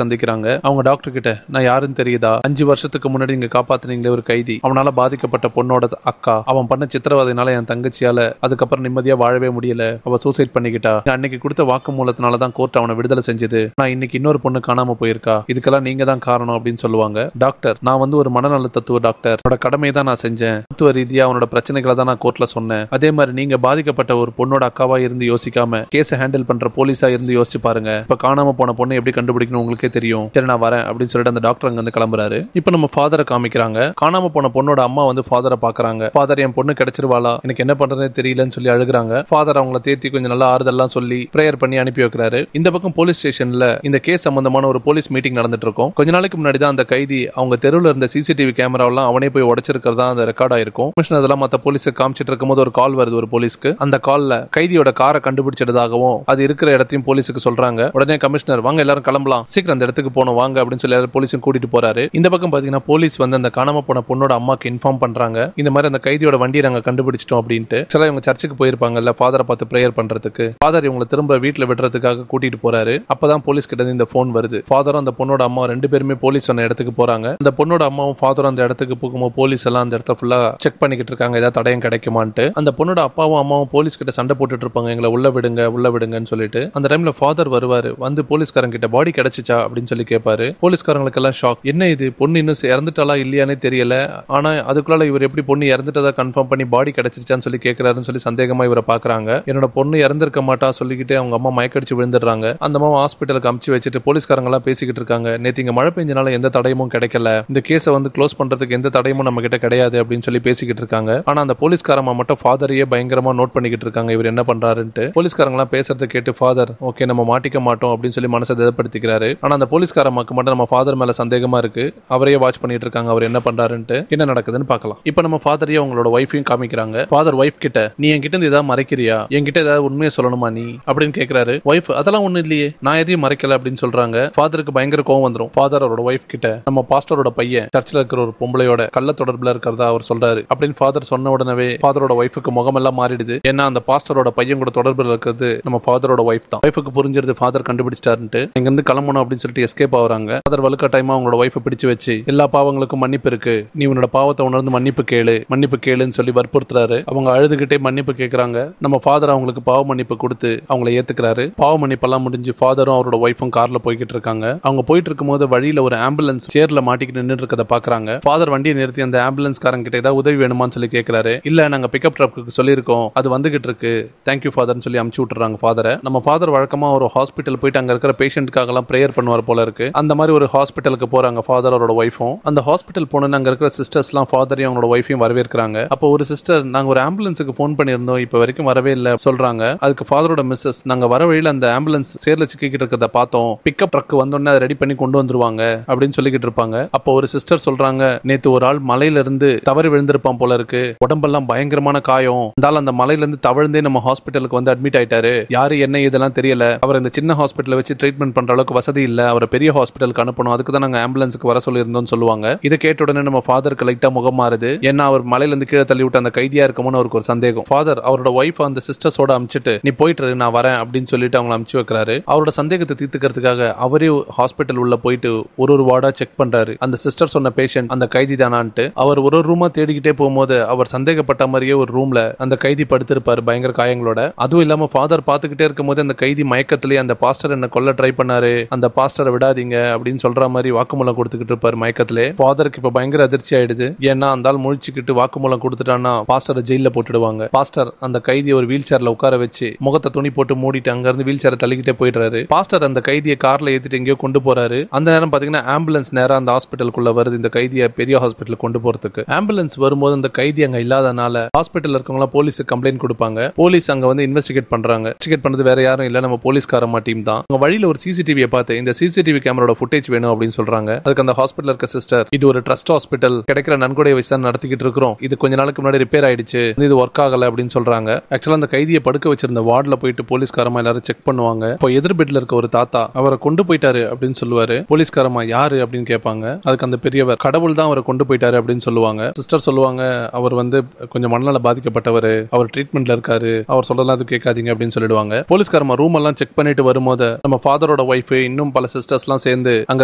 Speaker 1: சந்திக்கிறாங்க. அவங்க டாக்டர் கிட்ட, நான் யாருன்னு தெரியுதா, 5 வருஷத்துக்கு முன்னாடி நீங்க காப்பாத்துனீங்களே ஒரு கைதி, அவனால பாதிக்கப்பட்ட பொண்ணோட அக்கா, அவன் பண்ண சித்திரவதைனால என் தங்கச்சியால அதுக்கப்புறம் நிம்மதியா வாழவே முடியல, அவ சூசைட் பண்ணிக்கிட்டா. அன்னைக்கு கொடுத்த வாக்குமூலத்தினால தான் கோர்ட் அவனை விடுதலை செஞ்சது. நான் இன்னைக்கு இன்னொரு பொண்ணு காணாம போயிருக்கா, இதுக்கெல்லாம் நீங்க தான் காரணம் அப்படின்னு சொல்லுவாங்க. டாக்டர், நான் வந்து ஒரு மனநல தத்துவ டாக்டர், என்னோட கடமையை தான் நான் செஞ்சேன். தத்துவ ரீதியா அவனோட பிரச்சனைகளை தான் நான் கோர்ட்ல சொன்னேன். அதே மாதிரி நீங்க பாதிக்கப்பட்ட ஒரு பொண்ணோட அக்காவா இருந்து யோசிக்காம கேஸை ஹேண்டில் பண்ற போலீஸா இருந்து யோசிச்சு பாருங்க. இப்ப காணாம போன பொண்ணை எப்படி கண்டுபிடிக்கணும் உங்களுக்கே தெரியும். சரி நான் வரேன் அப்படின்னு சொல்லிட்டு அந்த டாக்டர் அங்க வந்து கிளம்புறாரு. இப்ப நம்ம ஃபாதரை காமிக்கிறாங்க. காணாம போன பொண்ணோட அம்மா வந்து ஃபாதரை பாக்குறாங்க. ஃபாதர், என் பொண்ணு கிடைச்சிருவாளா, எனக்கு என்ன பண்றதே தெரியலன்னு சொல்லி அழுகுறாங்க. ஃபாதர் அவங்கள தேத்தி கொஞ்சம் நல்லா ஆறுதல்லாம் சொல்லி பிரேயர் பண்ணி அனுப்பி வைக்கிறாரு. இந்த பக்கம் போலீஸ் ஸ்டேஷன்ல இந்த கேஸ் சம்பந்தமான ஒரு போலீஸ் மீட்டிங் நடந்துட்டு இருக்கும். கொஞ்ச நாளைக்கு முன்னாடி தான் அந்த கைதி அவங்க தெருவில் இருந்த சிசிடிவி கேமராவெல்லாம் அவனே போய் உடைச்சிருக்கிறதா அந்த ரெக்கார்ட் ஆயிருக்கும். கமிஷனர் அதெல்லாம் மத்த போலீஸுக்கு காமிச்சிட்டு இருக்கும்போது ஒரு கால் வருது ஒரு போலீஸ்க்கு. அந்த கால்ல கைதியோட காரை கண்டுபிடிச்சதாகவும் அது இருக்கிற இடத்தையும் போலீஸுக்கு சொல்றாங்க. உடனே கமிஷனர், வாங்க எல்லாரும் கிளம்பலாம், சீக்கிரம் அந்த இடத்துக்கு போகணும் வாங்க அப்படின்னு சொல்லி போலீஸும் கூட்டிட்டு போறாரு. இந்த பக்கம் பாத்தீங்கன்னா போலீஸ் வந்து அந்த காணாம போன பொண்ணோட அம்மாக்கு இன்ஃபார்ம் பண்றாங்க. இந்த மாதிரி அந்த கைதியோட வண்டியை நாங்க கண்டுபிடிச்சிட்டோம் அப்படின்ட்டு. ஆக்சுவலா இவங்க சர்ச்சுக்கு போயிருப்பாங்கல்ல ஃபாதரை பார்த்து பிரேயர் பண்றதுக்கு. ஃபாதர் இவங்களை திரும்ப வீட்டுல விடுறதுக்காக கூட்டிட்டு போறாரு. அப்பதான் போலீஸ் கிட்ட இந்த போன் வருது. ஃபாதரும் அந்த பொண்ணோட அம்மா 2 பேருமே போலீஸ் சொன்ன இடத்துக்கு போறாங்க. அந்த பொண்ணோட அம்மாவும் ஃபாதரும் அந்த இடத்துக்கு போகும்போது போலீஸ் எல்லாம் அந்த இடத்த ஃபுல்லா செக் பண்ணிக்கிட்டு இருக்காங்க, ஏதாவது தடயம் கிடைக்குமான்ட்டு. அந்த பொண்ணோட அப்பாவும் அம்மாவும் போலீஸ் கிட்ட சண்டை போட்டுட்டு இருப்பாங்க, எங்களை உள்ள விடுங்கன்னு சொல்லிட்டு. அந்த டைம்ல ஃபாதர் வருவாரு. வந்து போலீஸ்காரங்க கிட்ட பாடி கிடைச்சிச்சா அப்படின்னு சொல்லி கேட்பாரு. போலீஸ்காரங்களுக்கு எல்லாம் ஷாக். என்ன இது, பொண்ணு இன்னும் இறந்துட்டாலா இல்லையானே தெரியல, ஆனா அதுக்குள்ள இவர் எப்படி பொண்ணு இறந்துட்டதா கன்ஃபார்ம் பண்ணி பாடி கிடைச்சிருச்சான்னு சொல்லி கேட்கிறாருன்னு சொல்லி சந்தேகமா இவரை பாக்குறாங்க. என்னோட பொண்ணு இறந்திருக்க மாட்டா சொல்லிக்கிட்டு அவங்க அம்மா மயக்கடிச்சு விழுந்துடுறாங்க. அந்த அம்மா ஹாஸ்பிட்டலுக்கு அமுச்சு வச்சுட்டு போலீஸ்காரங்க எல்லாம் பேசிக்கிட்டு இருக்காங்க. நேத்து இங்க மழை பெஞ்சனால எந்த தடயமும் கிடைக்கல, இந்த கேஸை வந்து க்ளோஸ் பண்றதுக்கு எந்த தடயமும் நம்ம கிட்ட கிடையாது அப்படின்னு சொல்லி பேசிக்கிட்டு இருக்காங்க. ஆனா அந்த போலீஸ்காரமா மட்டும் ஃபாதரையே பயங்கரமா நோட் பண்ணிக்கிட்டு இருக்காங்க, இவர் என்ன பண்றாருன்ட்டு. போலீஸ்காரங்க எல்லாம் பேசுறதை கேட்டு ஃபாதர், ஓகே நம்ம மாட்டிக்க மாட்டோம் அப்படின்னு சொல்லி மனசை திடப்படுத்திக்கிறாரு. ஆனா அந்த போலீஸ்காரமாக்கு மட்டும் நம்ம ஃபாதர் மேல சந்தேகமா இருக்கு. அவரையே வாட்ச் பண்ணிட்டு இருக்காங்க, அவர் என்ன பண்றாருன்ட்டு. என்ன நடக்குதுன்னு பார்க்கலாம். இப்ப நம்ம ஃபாதரையே அவங்களோட வைஃபையும் காமிக்கிறாங்க. ஃபாதர் வைஃப் கிட்ட, நீ என்கிட்ட இருந்து ஏதாவது மறைக்கிறியா, என்கிட்ட ஏதாவது உண்மையை சொல்லணுமா நீ அப்படின்னு கேட்கிறாரு. வைஃப், அதெல்லாம் ஒண்ணு இல்லையே, நான் எதையும் மறைக்கல அப்படின்னு சொல்றாங்க. ஃபாதருக்கு பயங்கர கோவம் வந்துரும். ஃபாதர் அவரோட வைஃப் கிட்ட, நம்ம பாஸ்டரோட பையன் சர்ச்சில் இருக்கிற ஒரு பொம்பளையோட கள்ள தொடர்புல இருக்கிறதா அவர் சொல்றாரு அப்படின்னு ஃபாதர் சொன்ன உடனே ஃபாதரோட வைஃபுக்கு முகம் எல்லாம் மாறிடுது. ஏன்னா அந்த பாஸ்டரோட பையன் கூட தொடர்புல இருக்கிறது நம்ம ஃபாதரோட வைஃப் தான். வைஃபுக்கு புரிஞ்சிருது ஃபாதர் கண்டுபிடிச்சிட்டாருன்ட்டு. இங்க இருந்து கிளம்பணும் அப்படின்னு சொல்லிட்டு எஸ்கேப் ஆகுறாங்க. ஃபாதர் வலுக்கட்டாயமா அவங்களோட வைஃபை பிடிச்சு வச்சு, எல்லா பாவங்களுக்கும் மன்னிப்பு இருக்கு, நீ உன்னோட பாவத்தை உணர்ந்து மன்னிப்பு கேளுன்னு சொல்லி வற்புறுத்துறாரு. அவங்க அழுதுகிட்டே மன்னிப்பு கேட்கறாங்க. நம்ம ஃபாதர் அவங்களுக்கு பாவ மன்னிப்பு கொடுத்து அவங்களை ஏத்துக்கிறாரு. பாவ மன்னிப்பெல்லாம் முடிஞ்சு ஃபாதரும் அவரோட வைஃபும் கார்ல போய்கிட்டு இருக்காங்க. அவங்க போயிட்டு இருக்கும்போது வழியில ஒரு ஆம்புலன்ஸ் சேர்ல மாட்டிக்கிட்டு நின்று இருக்கதை பாக்குறாங்க. ஃபாதர் வண்டியை நிறுத்தி அந்த ஆம்புலன்ஸ் காரங்க கிட்ட ஏதாவது உதவி வேணுமான்னு சொல்லி கேட்கிறாரு. இல்ல, நாங்க பிக்கப் ட்ரப்புக்கு சொல்லியிருக்கோம், அது வந்துகிட்டு இருக்கு, தேங்க்யூ ஃபாதர்னு சொல்லி அமுச்சு விட்டுறாங்க ஃபாதரை. நம்ம ஃபாதர் வழக்கமா ஒரு ஹாஸ்பிட்டல் போயிட்டு அங்க இருக்கிற பேஷண்ட்காக எல்லாம் பிரேயர் பண்ணுவார் போல இருக்கு. அந்த மாதிரி ஒரு ஹாஸ்பிட்டலுக்கு போறாங்க ஃபாதர் அவரோட ஒய்ஃபும். அந்த ஹாஸ்பிட்டல் போனோன்னு அங்க இருக்கிற சிஸ்டர்ஸ்லாம் ஃபாதரையும் அவங்களோட ஒய்ஃபையும் வரவேற்கிறாங்க. அப்போ ஒரு சிஸ்டர், நாங்க ஒரு ஆம்புலன்ஸுக்கு ஃபோன் பண்ணியிருந்தோம், இப்ப வரைக்கும் வரவே இல்லை சொல்றாங்க. அதுக்கு ஃபாதரோட மிஸ்ஸஸ், நாங்க வர வழியில அந்த ஆம்புலன்ஸ் சேர்ல சிக்கிட்டு இருக்கிறத பார்த்தோம், பிக்கப் ட்ரக் வந்தோடனே அதை ரெடி பண்ணி கொண்டு வந்துருவாங்க அப்படின்னு சொல்லிக்கிட்டு இருப்பாங்க. அப்போ ஒரு சிஸ்டர் சொல்றாங்க, நேத்து ஒரு ஆள் மலையில இருந்து தவறி விழுந்திருப்பான் போல இருக்கு, உடம்பெல்லாம் பயங்கரமான காயம், இருந்தாலும் அந்த மலையில இருந்து தவழ்ந்தே நம்ம ஹாஸ்பிட்டலுக்கு வந்து அட்மிட் ஆயிட்டாரு, யாரு என்ன இதெல்லாம் தெரியல, அவர் இந்த சின்ன ஹாஸ்பிட்டல வச்சு ட்ரீட்மெண்ட் பண்ற அளவுக்கு வசதி இல்ல, அவரை பெரிய ஹாஸ்பிட்டலுக்கு அனுப்பணும், அதுக்கு தான் நாங்க ஆம்புலன்ஸுக்கு வர சொல்லியிருந்தோம் சொல்லுவாங்க. இதை கேட்ட உடனே நம்ம ஃபாதருக்கு லைட்டா முகம் மாறுது. ஏன்னா அவர் மலையில இருந்து கீழே தள்ளி விட்டு அந்த கைதியா இருக்குமோன்னு அவருக்கு ஒரு சந்தேகம். ஃபாதர் அவரோட ஒய்ஃப் அந்த சிஸ்டர்ஸோட அமிச்சிட்டு, நீ போயிட்டு நான் வரேன் அப்படின்னு சொல்லிட்டு அவங்களை அமுச்சு வைக்கிறாரு. அவரோட சந்தேகத்தை தீர்த்துக்கிறதுக்காக அவரே ஹாஸ்பிட்டல் உள்ள போயிட்டு ஒரு வார்டா செக் பண்றாரு. அந்த சிஸ்டர் சொன்ன பேஷண்ட் அந்த கைதி தானான்ட்டு. அவர் ஒரு ரூமா தேடிக்கிட்டே போகும்போது அவர் சந்தேகப்பட்ட மாதிரியே ஒரு ரூம்ல அந்த கைதி படுத்திருப்பாரு பயங்கர காயங்களோட. அதுவும் இல்லாம ஃபாதர் பாத்துக்கிட்டே இருக்கும் போது அந்த கைதி மயக்கத்திலேயே அந்த பாஸ்டர் என்ன கொல்ல ட்ரை பண்ணாரு, அந்த பாஸ்டரை விடாதீங்க அப்படின்னு சொல்ற மாதிரி வாக்குமூலம் கொடுத்துக்கிட்டு இருப்பாரு மயக்கத்திலே. ஃபாதருக்கு இப்ப பயங்கர அதிர்ச்சி ஆயிடுது. ஏன்னா அந்த ஆள் முழிச்சுக்கிட்டு வாக்குமூலம் கொடுத்துட்டான்னா பாஸ்டரை ஜெயில போட்டுடுவாங்க. பாஸ்டர் அந்த கைதியை ஒரு வீல் சேர்ல உட்கார வச்சு முகத்தை துணி போட்டு மூடிட்டு அங்க இருந்து வீல் சேரை தள்ளிக்கிட்டே போயிடுறாரு. பாஸ்டர் அந்த கைதியை கார்ல ஏத்திட்டு எங்கேயோ கொண்டு போறாரு. அந்த நேரம் பாத்தீங்கன்னா ஆம்புலன்ஸ் நேரா அந்த ஹாஸ்பிட்டலுக்குள்ள வருது, இந்த கைதியை பெரிய ஹாஸ்பிட்டல் கொண்டு போறதுக்கு. ஆம்புலன்ஸ் வரும்போது அந்த கைதி அங்க இல்லாதனால ஹாஸ்பிட்டல் இருக்கவங்க போலீஸுக்கு கம்ப்ளைண்ட் கொடுப்பாங்க. போலீஸ் அங்க வந்து இன்வெஸ்டிகேட் பண்றாங்க. இன்வெஸ்டிகேட் பண்ணது வேற யாரும் இல்ல, நம்ம போலீஸ்காரமா டீம் தான். அங்க வழியில ஒரு சிசிடிவியை பார்த்து இந்த சிசிடிவி கேமராவோட ஃபுட்டேஜ் வேணும் அப்படின்னு சொல்றாங்க. அதுக்கு அந்த ஹாஸ்பிட்டல் இருக்க சிஸ்டர், இது ஒரு ட்ரஸ்ட் ஹாஸ்பிட்டல், கிடைக்கிற நன்கொடையை வச்சு தான் நடத்திக்கிட்டு இருக்கிறோம், இது கொஞ்ச நாளுக்கு முன்னாடி ரிப்பேர் ஆயிடுச்சு, இது ஒர்க் ஆகல அப்படின்னு சொல்றாங்க. ஆக்சுவலா அந்த கைதியை படுக்க வச்சிருந்த வார்டுல போயிட்டு போலீஸ்காரமா எல்லாரும் செக் பண்ணுவாங்க. இப்போ எதிர் பெட்ல இருக்க ஒரு தாத்தா அவரை கொண்டு போயிட்டாரு அப்படின்னு சொல்லுவாரு. போலீஸ்காரமா யாரு அப்படின்னு கேட்பாங்க. அதுக்கு அந்த பெரியவர், கடவுள் தான் அவரை கொண்டு போயிட்டாரு அப்படின்னு சொல்லுவாங்க. சிஸ்டர் சொல்லுவாங்க, அவர் வந்து கொஞ்சம் மனநல பாதிக்கப்பட்டவர், அவர் ட்ரீட்மெண்ட்ல இருக்காரு, அவர் சொல்றதெல்லாம் அது கேட்காதீங்க அப்படின்னு சொல்லிடுவாங்க. போலீஸ்காரமா ரூம் எல்லாம் செக் பண்ணிட்டு வரும்போது நம்ம ஃபாதரோட ஒய்ஃப் இன்னும் பல சிஸ்டர்ஸ் எல்லாம் சேர்ந்து அங்க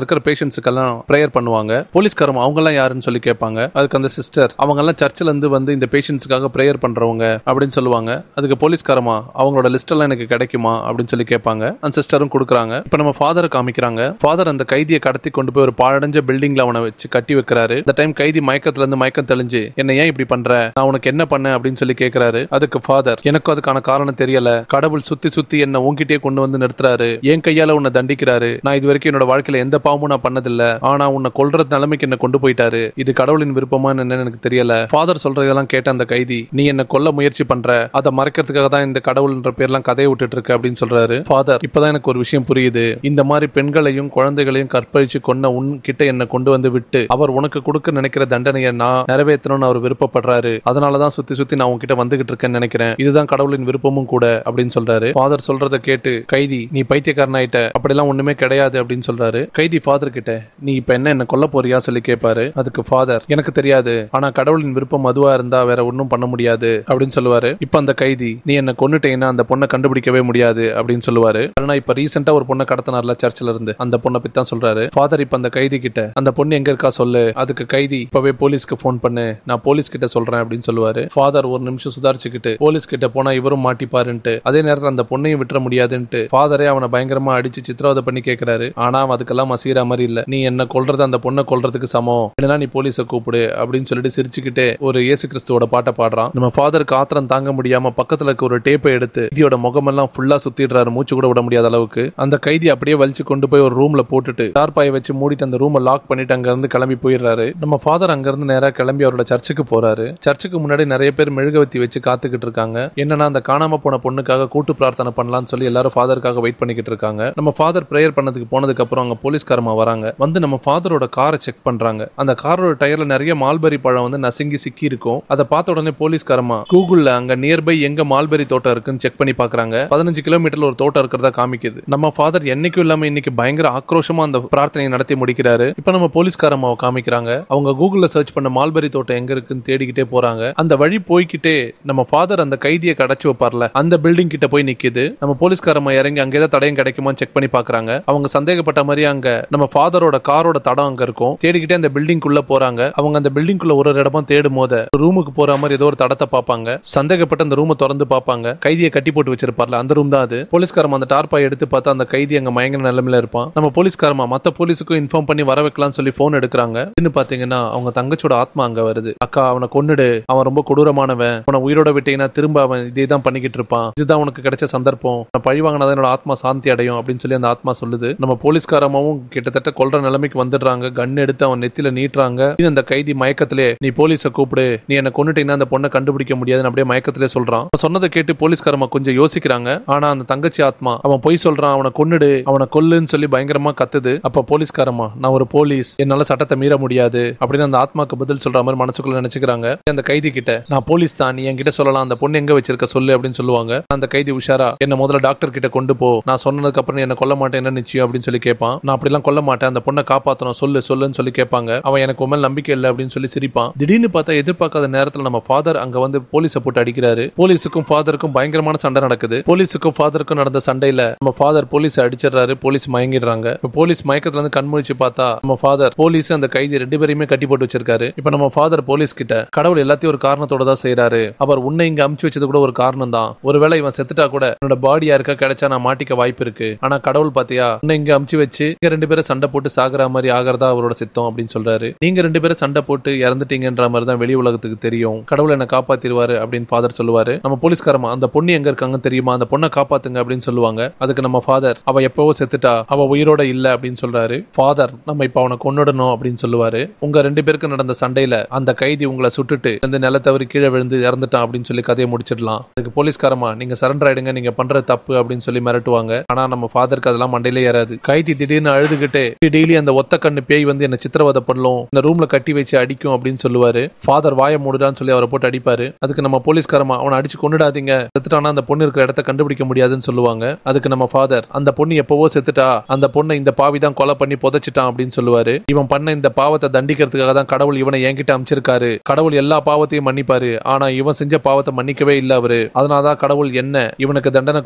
Speaker 1: இருக்கிற பேஷண்ட்ஸ்க்கெல்லாம் பிரேயர் பண்ணுவாங்க. போலீஸ்காரமா அவங்க எல்லாம் யாருன்னு சொல்லி கேட்பாங்க. அதுக்கு அந்த சிஸ்டர், அவங்க எல்லாம் சர்ச்சில் இருந்து வந்து இந்த பேஷண்ட்ஸ்க்காக பிரேயர் பண்றவங்க அப்படின்னு சொல்லுவாங்க. அதுக்கு போலீஸ்காரமா, அவங்களோட லிஸ்ட் எல்லாம் எனக்கு கிடைக்குமா அப்படின்னு சொல்லி கேட்பாங்க. அந்த சிஸ்டரும் கொடுக்குறாங்க. இப்ப நம்ம ஃபாதரை காமிக்கிறாங்க. ஃபாதர் அந்த கைதியை கடத்தி கொண்டு போய் ஒரு பாழடைஞ்ச பில்டிங்ல அவனை வச்சு கட்டி வைக்கிறாரு. இந்த டைம் கைதி மயக்கத்துல இருந்து மயக்கம் தெளிஞ்சு, என்ன ஏன் இப்படி பண்ற, நான் உனக்கு என்ன பண்ண அப்படின்னு சொல்லி கேட்கிறாரு. அதுக்கு ஃபாதர், எனக்கும் அதுக்கான காரணம் தெரியல, கடவுள் சுத்தி சுத்தி என்ன உன்கிட்டே கொண்டு வந்து நிறுத்துறாரு, என் கையால உன்னை தண்டிக்கிறாரு, நான் இது வரைக்கும் என்னோட வாழ்க்கையில எந்த பாவமும் நான் பண்ணதில்ல, ஆனா உன்னை கொல்ற நிலைமைக்கு என்ன கொண்டு போயிட்டாரு, இது கடவுளின் விருப்பமா என்னன்னு எனக்கு தெரியல. ஃபாதர் சொல்றதெல்லாம் கேட்ட அந்த கைதி, நீ என்ன கொல்ல முயற்சி பண்ற, அதை மறைக்கிறதுக்காக தான் இந்த கடவுள்ன்ற பேர்லாம் கதையை விட்டுட்டு இருக்க அப்படின்னு சொல்றாரு. ஃபாதர், இப்பதான் எனக்கு ஒரு விஷயம் புரியுது, இந்த மாதிரி பெண்களையும் குழந்தைகளையும் கற்பழிச்சு கொன்ன உன் கிட்ட என்ன கொண்டு வந்து விட்டு அவர் உனக்கு கொடுக்க நினைக்கிற தண்டனையை நான் நிறைவேற்றணும்னு அவர் விருப்பப்படுறாரு, அதனாலதான் சுத்தி சுத்தி நான் உன்கிட்ட வந்துகிட்டு இருக்கேன்னு நினைக்கிறேன், இதுதான் கடவுளின் விருப்பமும் கூட அப்படின்னு சொல்றாரு. ஃபாதர் சொல்றதை கேட்டு கைதி, நீ பைத்தியக்காரன் ஆயிட்ட, அப்படிலாம் ஒண்ணுமே கிடையாது அப்படின்னு சொல்றாரு. கைதி ஃபாதர் கிட்ட, நீ இப்ப என்ன கொல்ல போறியா சொல்லி கேட்பாரு. அதுக்கு ஃபாதர், எனக்கு தெரியாது, ஆனா கடவுளின் விருப்பம் அதுவா இருந்தா வேற ஒன்னும் பண்ண முடியாது அப்படின்னு சொல்லுவாரு. இப்ப அந்த கைதி, நீ என்ன கொன்னுட்டேன்னா அந்த பொண்ணை கண்டுபிடிக்கவே முடியாது அப்படின்னு சொல்லுவாரு. ஆனா இப்ப ரீசெண்டா ஒரு பொண்ணை கடத்தினார்ல சர்ச்சில் இருந்து, அந்த பொண்ணை பத்தி தான் சொல்றாரு. ஃபாதர் இப்ப அந்த கைதி கிட்ட, அந்த பொண்ணு எங்க இருக்கா சொல்லு. அதுக்கு கைதி, இப்பவே போலீஸ்க்கு போன் பண்ணு, நான் போலீஸ் கிட்ட சொல்றேன் அப்படின்னு சொல்லுவாரு. ஃபாதர் ஒரு நிமிஷம் சுதாரிச்சுக்கிட்டு, போலீஸ் கிட்ட போனா இவரும் மாட்டிப்பாருன்ட்டு, அதே நேரத்தில் அந்த பொண்ணையும் விட்டுற முடியாதுன்ட்டு ஃபாதரே அவனை பயங்கரமா அடிச்சு சித்திரவதை பண்ணி கேட்கிறாரு. ஆனா அதுக்கெல்லாம் மசீர மாதிரி இல்ல, நீ என்ன கொல்றது அந்த பொண்ணை கொல்றதுக்கு சமம், இல்லைன்னா நீ போலீஸை கூப்பிடு அப்படின்னு சொல்லிட்டு சிரிச்சுக்கிட்டே ஒரு இயேசு கிறிஸ்துவோட பாட்டை பாடுறான். நம்ம ஃபாதருக்கு ஆத்திரம் தாங்க முடியாம பக்கத்துல இருக்க ஒரு டேப்பை எடுத்து கைதியோட முகமெல்லாம் ஃபுல்லா சுத்திடுறாரு, மூச்சு கூட விட முடியாத அளவுக்கு. அந்த கைதி அப்படியே வலிச்சு கொண்டு போய் ஒரு ரூம்ல போட்டுட்டு டார்பாயை வச்சு மூடிட்டு அந்த ரூமை லாக் பண்ணிட்டு அங்க இருந்து கிளம்பி போயிடுறாரு. நம்ம ஃபாதர் அங்க இருந்து நேரா கிளம்பி அவரோட சர்ச்சுக்கு போறாரு. சர்ச்சுக்கு முன்னாடி நிறைய பேர் மெழுகுவத்தி வச்சு காத்துக்கிட்டு இருக்காங்க. என்னன்னா அந்த காணாம போன பொண்ணுக்காக கூட்டு பிரார்த்தனை பண்ணலாம்னு சொல்லி எல்லாரும் ஃபாதருக்காக வெயிட் பண்ணிக்கிட்டு இருக்காங்க. நம்ம ஃபாதர் பிரேயர் பண்ணதுக்கு போனதுக்கு அப்புறம் அங்க போலீஸ்காரமா வராங்க. வந்து நம்ம ஃபாதரோட காரை செக் பண்றாங்க. அந்த காரோட டயர்ல நிறைய மால்பெரி பழம் வந்து நசுங்கி சிக்கி இருக்கும். அதை பார்த்த உடனே போலீஸ்காரமா கூகுள்ல அங்க நியர்பை எங்க மால்பெரி தோட்டம் இருக்குன்னு செக் பண்ணி பாக்குறாங்க. 15 கிலோமீட்டர்ல ஒரு தோட்டம் இருக்கிறதா காமிக்குது. நம்ம ஃபாதர் என்னைக்கும் இல்லாம இன்னைக்கு பயங்கர ஆக்ரோஷமா அந்த பிரார்த்தனையை நடத்தி முடிக்கிறாரு. இப்ப நம்ம போலீஸ்காரமாவை காமிக்கிறாங்க. அவங்க கூகுள்ல சர்ச் பண்ண மால்பெரி தோட்டம் எங்க இருக்குன்னு தேடிக்கிட்டே போறாங்க. அந்த வழி போய்கிட்டே நம்ம ஃபாதர் அந்த கைதியை கடைச்சு வைப்பார்ல, அந்த பில்டிங் கிட்ட போய் நிக்குது. நம்ம போலீஸ்காரமா இறங்கி அங்க ஏதாவது தடயம் கிடைக்குமான்னு செக் பண்ணி பாக்குறாங்க. அவங்க சந்தேகப்பட்ட மாதிரி அங்க நம்ம ஃபாதரோட காரோட தடம் அங்க இருக்கும். தேடிக்கிட்டே அந்த பில்டிங் குள்ள போறாங்க. அவங்க அந்த பில்டிங் குள்ள ஒரு இடமா தேடும் போது ரூமுக்கு போற மாதிரி ஏதோ ஒரு தடத்தை பாப்பாங்க. சந்தேகப்பட்ட அந்த ரூமை திறந்து பாப்பாங்க. கைதியை கட்டி போட்டு வச்சிருப்பார்ல, அந்த ரூம் தான் அது. போலீஸ்காரமா அந்த டார்பாய் எடுத்து பார்த்தா அந்த கைதி அங்க மயங்கிற நிலைமையில இருப்பான். நம்ம போலீஸ்காரமா மத்த போலீஸுக்கும் இன்ஃபார்ம் பண்ணி வர வைக்கலாம்னு சொல்லி போன் எடுக்கிறாங்க. பாத்தீங்கன்னா அவங்க தங்கச்சோட ஆத்மா அங்க வருது. அக்கா, அவனை கொன்னுடு, அவன் ரொம்ப கொடூரமானவன், அவனை உயிரோட விட்டீங்கன்னா திரும்ப அவன் இதே தான் பண்ணிக்கிட்டு இருப்பான், இதுதான் உனக்கு கிடைச்ச சந்தர்ப்பம், நான் பழி வாங்கினதான் என்னோட ஆத்மா சாந்தி அடையும் அப்படின்னு சொல்லி அந்த ஆத்மா சொல்லுது. நம்ம போலீஸ்காரமாவும் கிட்டத்தட்ட கொல்ற நிலைமைக்கு நிலைமைக்கு வந்துடுறாங்க. கன் எடுத்து அவன் நெத்தில நீட்டுறாங்க. அந்த கைதி மயக்கத்திலே நீ போலீஸை கூப்பிடு, நீ என்ன கொன்னுட்டீங்கன்னா அந்த பொண்ணை கண்டுபிடிக்க முடியாதுன்னு அப்படியே மயக்கத்திலே சொல்றான். சொன்னதை கேட்டு போலீஸ்காரமா கொஞ்சம் யோசிக்கிறாங்க. ஆனா அந்த தங்கச்சி ஆத்மா அவன் பொய் சொல்றான், அவனை கொன்னுடு, அவனை கொல்லுன்னு சொல்லி பயங்கரமா கத்துது. அப்ப போலீஸ்காரமா நான் ஒரு போலீஸ், என்னால சட்டத்தை மீற முடியாது அப்படின்னு அந்த ஆத்மாக்கு பதில் சொல்ற மாதிரி மனசுக்குள்ள நினைச்சுக்கிறாங்க. அந்த கைதி கிட்ட நான் போலீஸ் தான், நீ என்கிட்ட சொல்லலாம், அந்த பொண்ணு எங்க வச்சிருக்க சொல்லு அப்படின்னு சொல்லுவாங்க. அந்த கைதி உஷாரா என்ன முதல்ல டாக்டர் கிட்ட கொண்டு போ, நான் சொன்னதுக்கு அப்புறம் என்ன கொல்ல மாட்டேன் என்ன நிச்சயம் அப்படின்னு சொல்லி கேட்பான். நான் அப்படிலாம் கொல்ல மாட்டேன், அந்த பொண்ணை காப்பாத்தணும், சொல்லுன்னு சொல்லி கேட்பாங்க. அவன் எனக்கு உண்மையில நம்பிக்கை இல்லை அப்படின்னு சொல்லி சிரிப்பான். திடீர்னு பார்த்தா எதிர்பார்க்காத நேரத்தில் நம்ம ஃபாதர் அங்க வந்து போலீஸை போட்டு அடிக்கிறாரு. போலீஸுக்கும் ஃபாதருக்கும் பயங்கரமான சண்டை நடக்குது. போலீஸுக்கும் ஃபாதருக்கும் நடந்த சண்டையில நம்ம ஃபாதர் போலீஸ் அடிச்சிடறாரு. போலீஸ் மயங்கிடுறாங்க. போலீஸ் மயக்கத்துல இருந்து கண்முழிச்சு பார்த்தா நம்ம ஃபாதர் போலீஸ் அந்த கைதி ரெண்டு பேரையுமே கட்டி போட்டு வச்சிருக்காரு. இப்ப நம்ம ஃபாதர் போலீஸ் கிட்ட கடவுள் எல்லாத்தையும் ஒரு காரணத்தோட தான் செய்யறாரு, அவர் உன்னை இங்க அமுச்சு வச்சது கூட ஒரு காரணம் தான், ஒருவேளை இவன் செத்துட்டா கூட என்னோட பாடி யாருக்கா கிடைச்சா நான் மாட்டிக்க வாய்ப்பு இருக்கு, ஆனா கடவுள் பாத்தியா உன்னை இங்க அமுச்சு வச்சு இங்க ரெண்டு பேரும் சண்டை போட்டு சாகுற மாதிரி ஆகிறதா அவரோட சித்தம் அப்படின்னு சொல்றாரு. நீங்க ரெண்டு பேரும் சண்டை போட்டு இறந்துட்டீங்கன்ற மாதிரி தான் வெளி உலகத்துக்கு தெரியும், கடவுள் என்ன காப்பாத்திடுவாரு அப்படின்னு ஃபாதர் சொல்லுவாரு. நம்ம போலீஸ்காரமா அந்த பொண்ணு எங்க இருக்காங்க தெரியுமா, அந்த பொண்ணை காப்பாத்துங்க அப்படின்னு சொல்லுவாங்க. அதுக்கு நம்ம ஃபாதர் அவ எப்பவோ செத்துட்டா, அவ உயிரோட இல்ல அப்படின்னு சொல்றாரு. ஃபாதர் நம்ம இப்ப அவனை கொன்னுடணும் அப்படின்னு சொல்லுவாரு. உங்க ரெண்டு பேருக்கு நடந்த சண்டையில அந்த கைதி உங்களை சுட்டுட்டு அந்த நிலத்தவரி கீழே விழுந்து இறந்துட்டான் அப்படின்னு சொல்லி கதையை முடிச்சிடலாம். அதுக்கு போலீஸ்காரமா நீங்க சரண்டர் ஆயிடுங்க, நீங்க பண்ற தப்பு அப்படின்னு சொல்லி மிரட்டுவாங்க. ஆனா நம்ம ஃபாதருக்கு அதெல்லாம் மண்டையிலே ஏறாது. கைதி திடீர்னு அழுதுகிட்டே டெய்லி அந்த ஒத்த கண்ணு பேய் வந்து என்ன சித்திரவதை பண்ணும், இந்த ரூம்ல கட்டி வச்சு அடிக்கும் அப்படின்னு சொல்லுவாரு. ஃபாதர் வாய மூடுறான்னு சொல்லி அவரை போட்டு அடிப்பாரு. அதுக்கு நம்ம போலீஸ்காரமா அவனை அடிச்சு கொண்டுடாதீங்க, செத்துட்டானா அந்த பொண்ணு இருக்கிற இடத்த கண்டுபிடிக்க முடியாதுன்னு சொல்லுவாங்க. அதுக்கு நம்ம ஃபாதர் அந்த பொண்ணு எப்பவோ செத்துட்டா, அந்த பொண்ணை இந்த பாவி தான் கொலை பண்ணி புதைச்சிட்டான் அப்படின்னு சொல்லுவாரு. இவன் பண்ண இந்த பாவத்தை தண்டிக்கிறதுக்காக தான் கடவுள் இவனை என்கிட்ட அமைச்சிருக்காரு, கடவுள் எல்லா பாவத்தையும் மன்னிப்பாரு, ஆனா இவன் செஞ்ச பாவத்தை மன்னிக்கவே இல்ல அவரு, அதனாலதான் கடவுள் என்ன இவனுக்கு தண்டனை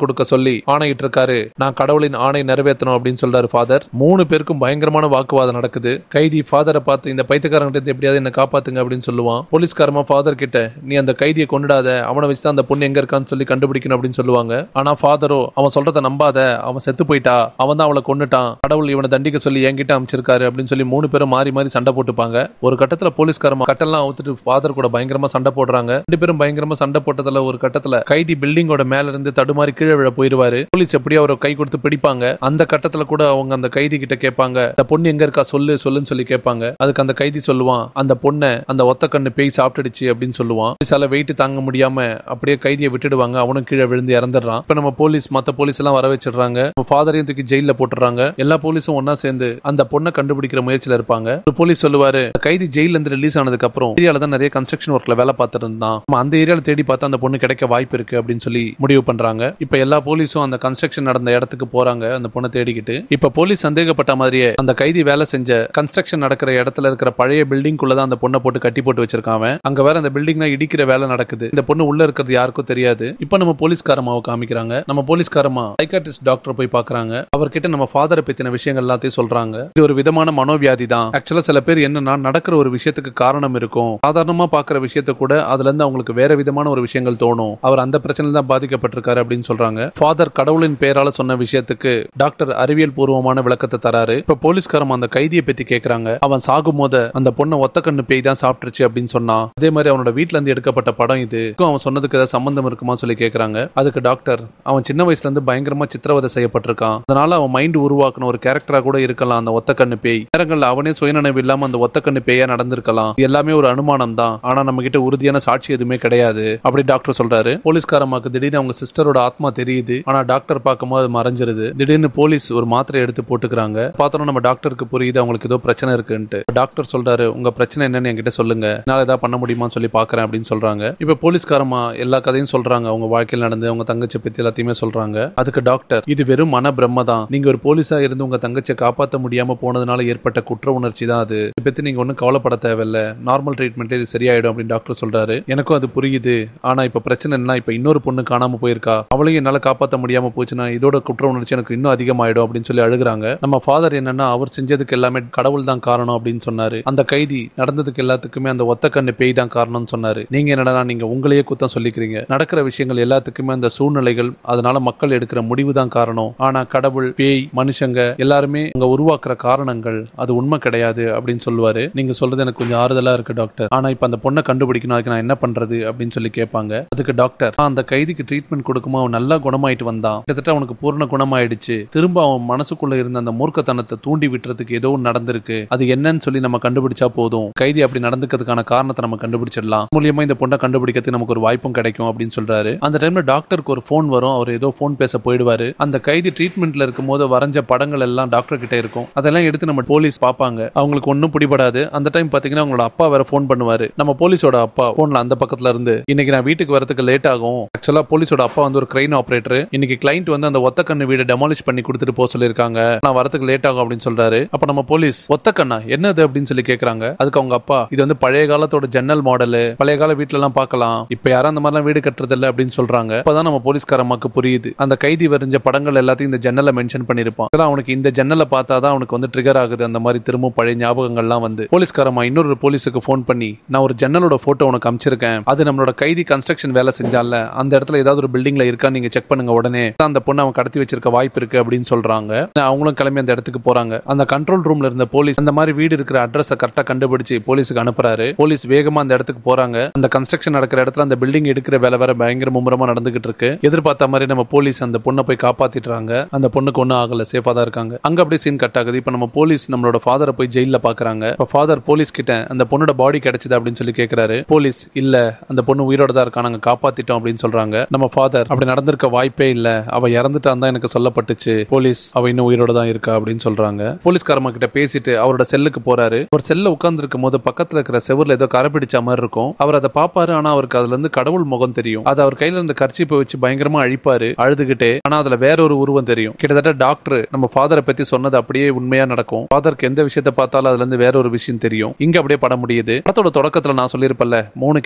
Speaker 1: கொடுக்க சொல்லி ஆணையிட்டு இருக்காரு, நான் கடவுளின் ஆணை நிறைவேற்றணும் அப்படின்னு சொல்றாரு ஃபாதர். மூணு பேருக்கும் பயங்கரமான வாக்குவாதம் நடக்குது. கைதி ஃபாதரை பார்த்து இந்த பைத்தியக்காரங்கிட்ட எப்படியாவது என்ன காப்பாத்துங்க அப்படின்னு சொல்லுவான். போலீஸ்காரமா ஃபாதர் கிட்ட நீ அந்த கைதியை கொண்டுடாத, அவனை வச்சுதான் அந்த பொண்ணு எங்க இருக்கான்னு சொல்லி கண்டுபிடிக்கணும் அப்படின்னு சொல்லுவாங்க. ஆனா ஃபாதரோ அவன் சொல்றத நம்பாத, அவன் செத்து போயிட்டா, அவன் தான் அவளை கொன்னுட்டான், கடவுள் இவனை தண்டிக்க சொல்லி என்கிட்ட அமைச்சிருக்காரு அப்படின்னு சொல்லி மூணு பேரும் மாறி மாறி சண்டை போட்டுப்பாங்க. ஒரு கட்டத்துல போலீஸ்காரமா கட்டெல்லாம் அவுத்துட்டு ஃபாதர் கூட பயங்கரமா சண்டை போடுறாங்க. ரெண்டு பேரும் பயங்கரமா சண்டை போட்டதுல ஒரு கட்டத்துல கைதி பில்டிங்கோட மேல இருந்து தடுமாறி கீழே விழ போயிருவாரு. போலீஸ் எப்படியோ அவரை கை கொடுத்து பிடிப்பாங்க. அந்த கட்டத்துல கூட அவங்க அந்த கைதி கிட்ட கேட்பாங்க, அந்த பொண்ணு எங்க இருக்கா சொல்லுன்னு சொல்லி கேட்பாங்க. அதுக்கு அந்த கைதி சொல்லுவான், அந்த பொண்ணை அந்த ஒத்த கண்ணு பேய் சாப்பிட்டுடுச்சு அப்படின்னு சொல்லுவான். சில வெயிட் தாங்க முடியாம அப்படியே கைதியை விட்டுடுவாங்க. அவனும் கீழே விழுந்து இறந்துடுறான். இப்ப நம்ம போலீஸ் மத்த போலீஸ் எல்லாம் வர வச்சிடுறாங்க. ஃபாதரையும் தூக்கி ஜெயில போட்டுறாங்க. எல்லா போலீஸும் ஒன்னா சேர்ந்து அந்த பொண்ணை கண்டுபிடிக்கிற முயற்சியில இருப்பாங்க. ஒரு போலீஸ் சொல்லுவாரு, கைதி ஜெயில இருந்து ரிலீஸ் ஆனதுக்கு அப்புறம் ஏரியால தான் நிறைய கன்ஸ்ட்ரக்ஷன் ஒர்க்ல வேலை பார்த்துட்டு இருந்தான், அந்த ஏரியால தேடி பார்த்தா அந்த பொண்ணு கிடைக்க வாய்ப்பு இருக்கு அப்படின்னு சொல்லி முடிவு பண்றாங்க. இப்ப எல்லா போலீஸும் அந்த கன்ஸ்ட்ரக்ஷன் நடந்த இடத்துக்கு போறாங்க அந்த பொண்ணை தேடிக்கிட்டு. இப்ப போலீஸ் சந்தேகப்பட்ட மாதிரியே அந்த கைதி வேலை செஞ்ச கன்ஸ்ட்ரக்ஷன் நடக்கிற இடத்துல இருக்கிற பழைய பில்டிங் குள்ளதான் அந்த பொண்ணை போட்டு கட்டி போட்டு வச்சிருக்காங்க. அங்க வேற அந்த பில்டிங் இடிக்கிற வேலை நடக்குது. இந்த பொண்ணு உள்ள இருக்கிறது யாருக்கும் தெரியாது. இப்ப நம்ம போலீஸ்காரமாவை காமிக்கிறாங்க. நம்ம போலீஸ்காரமா சைக்காட்ரிஸ்ட் டாக்டர் போய் பாக்குறாங்க. அவர்கிட்ட நம்ம ஃபாதரை பத்தின விஷயங்கள் எல்லாத்தையும் சொல்றாங்க. இது ஒரு விதமான மனோவியாதி தான். ஆக்சுவலா சில பேர் என்னன்னா நடக்கிற ஒரு விஷயத்துக்கு காரணம் இருக்கும், சாதாரணமா பாக்குற விஷயத்த கூட அதுல இருந்து அவங்களுக்கு வேற விதமான ஒரு விஷயங்கள் தோணும், அவர் அந்த பிரச்சனையில தான் பாதிக்கப்பட்டிருக்காரு அப்படின்னு சொல்றாங்க. ஃபாதர் கடவுளின் பெயரால சொன்ன விஷயத்துக்கு டாக்டர் அறிவியல் பூர்வமான விளக்கத்தை தராரு. இப்ப போலீஸ்காரம் அந்த கைதியை பத்தி கேக்குறாங்க. அவன் சாகும் போது அந்த பொண்ணை ஒத்த கண்ணு பேய் தான் சாப்பிட்டுருச்சு அப்படின்னு சொன்னா, அதே மாதிரி அவனோட வீட்டுல இருந்து எடுக்கப்பட்ட படம் இது, அவன் சொன்னதுக்கு ஏதாவது சம்பந்தம் இருக்குமா சொல்லி கேக்குறாங்க. அதுக்கு டாக்டர் அவன் சின்ன வயசுல இருந்து பயங்கரமா சித்திரவதை செய்யப்பட்டிருக்கான், அதனால அவன் மைண்ட் உருவாக்குன ஒரு கேரக்டரா கூட இருக்கலாம் அந்த ஒத்த கண்ணு பேய், நேரங்கள்ல அவனே சுயநினைவு இல்லாம அந்த ஒத்த கண்ணு பேயா நடந்திருக்கலாம், எல்லாமே ஒரு அனுமானம் தான், ஆனா நம்ம கிட்ட உறுதியான சாட்சி எதுவுமே கிடையாது அப்படி டாக்டர் சொல்றாரு. போலீஸ்காரமாக்கு திடீர்னு அவங்க சிஸ்டரோட ஆத்மா தெரியுது, ஆனா டாக்டர் பார்க்கும்போது அது மறைஞ்சிருது. திடீர்னு போலீஸ் ஒரு மாத்திரை எடுத்து போட்டுக்கிறாங்க. பார்த்தோம் நம்ம டாக்டருக்கு புரியுது அவங்களுக்கு ஏதோ பிரச்சனை இருக்குன்ட்டு. டாக்டர் சொல்றாரு, உங்க பிரச்சனை என்னன்னு என்கிட்ட சொல்லுங்க, என்னால ஏதாவது பண்ண முடியுமான்னு சொல்லி பாக்குறேன் அப்படின்னு சொல்றாங்க. இப்ப போலீஸ்காரமா எல்லா கதையும் சொல்றாங்க, அவங்க வாழ்க்கையில் நடந்து அவங்க தங்கச்சி பத்தி எல்லாத்தையுமே சொல்றாங்க. அதுக்கு டாக்டர், இது வெறும் மன பிரம்ம தான், நீங்க ஒரு போலீஸா இருந்து உங்க தங்கச்சியை காப்பாற்ற முடியாம போனதுனால ஏற்பட்ட குற்ற உணர்ச்சி தான் அது, இதை பத்தி நீங்க ஒன்னும் கவலைப்பட தேவையில்ல, நார்மல் ட்ரீட்மெண்ட்ல இது சரியாயிடும் அப்படின்னு டாக்டர் சொல்றாரு. எனக்கும் அது புரியுது, ஆனா இப்ப பிரச்சனை என்ன, இப்ப இன்னொரு பொண்ணு காணாம போயிருக்கா, அவளையும் என்னால காப்பாற்ற முடியாம போச்சுன்னா இதோட குற்ற உணர்ச்சி எனக்கு இன்னும் அதிகமாயிடும் அப்படின்னு சொல்லி அழுகுறாங்க. நம்ம ஃபாதர் என்னன்னா அவர் செஞ்சதுக்கு எல்லாமே கடவுள் தான் காரணம் அப்படின்னு சொன்னாரு. அந்த கைதி நடந்ததுக்கு எல்லாத்துக்குமே அந்த ஒத்த கண்ணு பேய் தான் காரணம்னு சொன்னாரு. நீங்க என்னடா நீங்க உங்களையே குத்தம் சொல்லிக்கிறீங்க, நடக்கிற விஷயங்கள் எல்லாத்துக்குமே அந்த சூழ்நிலைகள், அதனால மக்கள் எடுக்கிற முடிவு தான் காரணம், ஆனா கடவுள் பேய் மனுஷங்க எல்லாருமே அங்க உருவாக்குற காரணங்கள், அது உண்மை கிடையாது அப்படின்னு சொல்லுவாரு. நீங்க சொல்றது எனக்கு கொஞ்சம் ஆறுதலா இருக்கு டாக்டர், ஆனா இப்ப அந்த பொண்ணை கண்டுபிடிக்கணும், அதுக்கு நான் என்ன பண்றது அப்படின்னு சொல்லி கேட்பாங்க. அதுக்கு டாக்டர், அந்த கைதிக்கு ட்ரீட்மெண்ட் கொடுக்குமா அவன் நல்லா குணமாயிட்டு வந்தான், கிட்டத்தட்ட அவனுக்கு பூர்ண குணமாயிடுச்சு, திரும்ப அவன் மனசுக்குள்ள இருந்த அந்த மூர்க்கத்தனத்தை தூண்டி விட்டுறது குடும்பத்துக்கு ஏதோ ஒன்று நடந்திருக்கு, அது என்னன்னு சொல்லி நம்ம கண்டுபிடிச்சா போதும், கைதி அப்படி நடந்துக்கிறதுக்கான காரணத்தை நம்ம கண்டுபிடிச்சிடலாம், மூலியமா இந்த பொண்ணை கண்டுபிடிக்கிறதுக்கு நமக்கு ஒரு வாய்ப்பும் கிடைக்கும் அப்படின்னு சொல்றாரு. அந்த டைம்ல டாக்டருக்கு ஒரு போன் வரும். அவர் ஏதோ போன் பேச போயிடுவாரு. அந்த கைதி ட்ரீட்மெண்ட்ல இருக்கும் போது வரைஞ்ச படங்கள் எல்லாம் டாக்டர் கிட்ட இருக்கும். அதெல்லாம் எடுத்து நம்ம போலீஸ் பார்ப்பாங்க. அவங்களுக்கு ஒன்னும் பிடிபடாது. அந்த டைம் பாத்தீங்கன்னா அவங்களோட அப்பா வேற போன் பண்ணுவாரு. நம்ம போலீஸோட அப்பா போன்ல அந்த பக்கத்துல இருந்து, இன்னைக்கு நான் வீட்டுக்கு வரதுக்கு லேட் ஆகும், ஆக்சுவலா போலீஸோட அப்பா வந்து ஒரு கிரைன் ஆபரேட்டர், இன்னைக்கு கிளைண்ட் வந்து அந்த ஒத்த கண்ணு வீடு டெமாலிஷ் பண்ணி கொடுத்துட்டு போக சொல்லிருக்காங்க, நான் வரதுக்கு லேட் ஆகும் அப்படின்னு சொல்றாரு. அப்ப நம்ம போலீஸ் ஒத்த கண்ணா என்னது அப்படின்னு சொல்லி கேக்குறாங்க. அதுக்கு அவங்க அப்பா, இது வந்து பழைய காலத்தோட ஜன்னல் மாடல், பழைய கால வீட்டுல எல்லாம் பார்க்கலாம், இப்ப யாரும் அந்த மாதிரிலாம் வீடு கட்டுறது இல்ல அப்படின்னு சொல்றாங்க. அப்பதான் நம்ம போலீஸ்காரம்மாக்கு புரியுது, அந்த கைதி வரைஞ்ச படங்கள் எல்லாத்தையும் இந்த ஜன்னலை மென்ஷன் பண்ணிருப்பான். அவனுக்கு இந்த ஜன்னலை பார்த்தாதான் அவனுக்கு வந்து ட்ரிகர் ஆகுது, அந்த மாதிரி திரும்ப பழைய ஞாபகங்கள்லாம் வந்து. போலீஸ்காரமா இன்னொரு போலீஸுக்கு போன் பண்ணி, நான் ஒரு ஜன்னலோட போட்டோ உனக்கு அனுப்பிச்சிருக்கேன், அது நம்மளோட கைதி கன்ஸ்ட்ரக்ஷன் வேலை செஞ்சால அந்த இடத்துல ஏதாவது ஒரு பில்டிங்ல இருக்கா நீங்க செக் பண்ணுங்க, உடனே அந்த பொண்ணு அவன் கடத்தி வச்சிருக்க வாய்ப்பு இருக்கு அப்படின்னு சொல்றாங்க. அவங்களும் கிளம்பி அந்த இடத்துக்கு போறாங்க. அந்த கண்ட்ரோல் ரூம்ல இருந்த போலீஸ் அந்த மாதிரி வீடு இருக்கிற அட்ரஸ் கரெக்டா கண்டுபிடிச்சு போலீஸுக்கு அனுப்புறாரு. போலீஸ் வேகமா அந்த இடத்துக்கு போறாங்க. அந்த கன்ஸ்ட்ரக்ஷன் நடக்கிற இடத்துல அந்த பில்டிங் எடுக்கிற வேலை வேற பயங்கர மும்முரமா நடந்துகிட்டு இருக்கு. எதிர்பார்த்த மாதிரி நம்ம போலீஸ் அந்த பொண்ணை போய் காப்பாத்திடுறாங்க. அந்த பொண்ணுக்கு ஒன்னும் ஆகல, சேஃபா தான் இருக்காங்க. அங்க அப்படியே சீன் கட் ஆகுது. இப்ப நம்ம போலீஸ் நம்மளோட ஃபாதரை போய் ஜெயில பாக்குறாங்க. இப்ப ஃபாதர் போலீஸ் கிட்ட அந்த பொண்ணோட பாடி கிடைச்சது அப்படின்னு சொல்லி கேக்குறாரு. போலீஸ், இல்ல அந்த பொண்ணு உயிரோட தான் இருக்கா, நாங்க காப்பாத்திட்டோம் அப்படின்னு சொல்றாங்க. நம்ம ஃபாதர், அப்படி நடந்திருக்க வாய்ப்பே இல்ல, அவ இறந்துட்டான் தான் எனக்கு சொல்லப்பட்டுச்சு, போலீஸ் அவ இன்னும் உயிரோட தான் இருக்கா அப்படின்னு சொல்றாங்க. போலீஸ்காரமா கிட்ட பேசிட்டு அவரோட செல்லுக்கு போறாரு. ஒரு செல்ல உட்கார்ந்து இருக்கும் போது பக்கத்துல இருக்கிற செவுர்ல ஏதோ கரை பிடிச்ச மாதிரி இருக்கும். அவர் அதை பாப்பாரு. ஆனா அவருக்கு அதுல இருந்து கடவுள் முகம் தெரியும். அது அவர் கையில இருந்த கர்ச்சீப்பை வச்சு பயங்கரமா அழிப்பாரு அழுதுகிட்டே. ஆனா அதுல வேற ஒரு உருவம் தெரியும். கிட்டத்தட்ட டாக்டர் நம்ம ஃபாதரை பத்தி சொன்னது அப்படியே உண்மையா நடக்கும். ஃபாதருக்கு எந்த விஷயத்தை பார்த்தாலும் அதுல இருந்து வேற ஒரு விஷயம் தெரியும். இங்க அப்படியே படம் முடியுது. படத்தோட தொடக்கத்துல நான் சொல்லிருப்பேன்ல, 3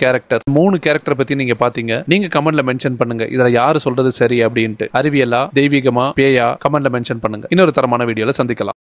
Speaker 1: கேரக்டர் பத்தி நீங்க பாத்தீங்க. நீங்க கமெண்ட்ல மென்ஷன் பண்ணுங்க, இதுல யாரு சொல்றது சரி அப்படின்ட்டு. அறிவியலா, தெய்வீகமா, பேயா, கமெண்ட்ல மென்ஷன் பண்ணுங்க. இன்னொரு தரமான வீடியோல சந்திக்கலாம்.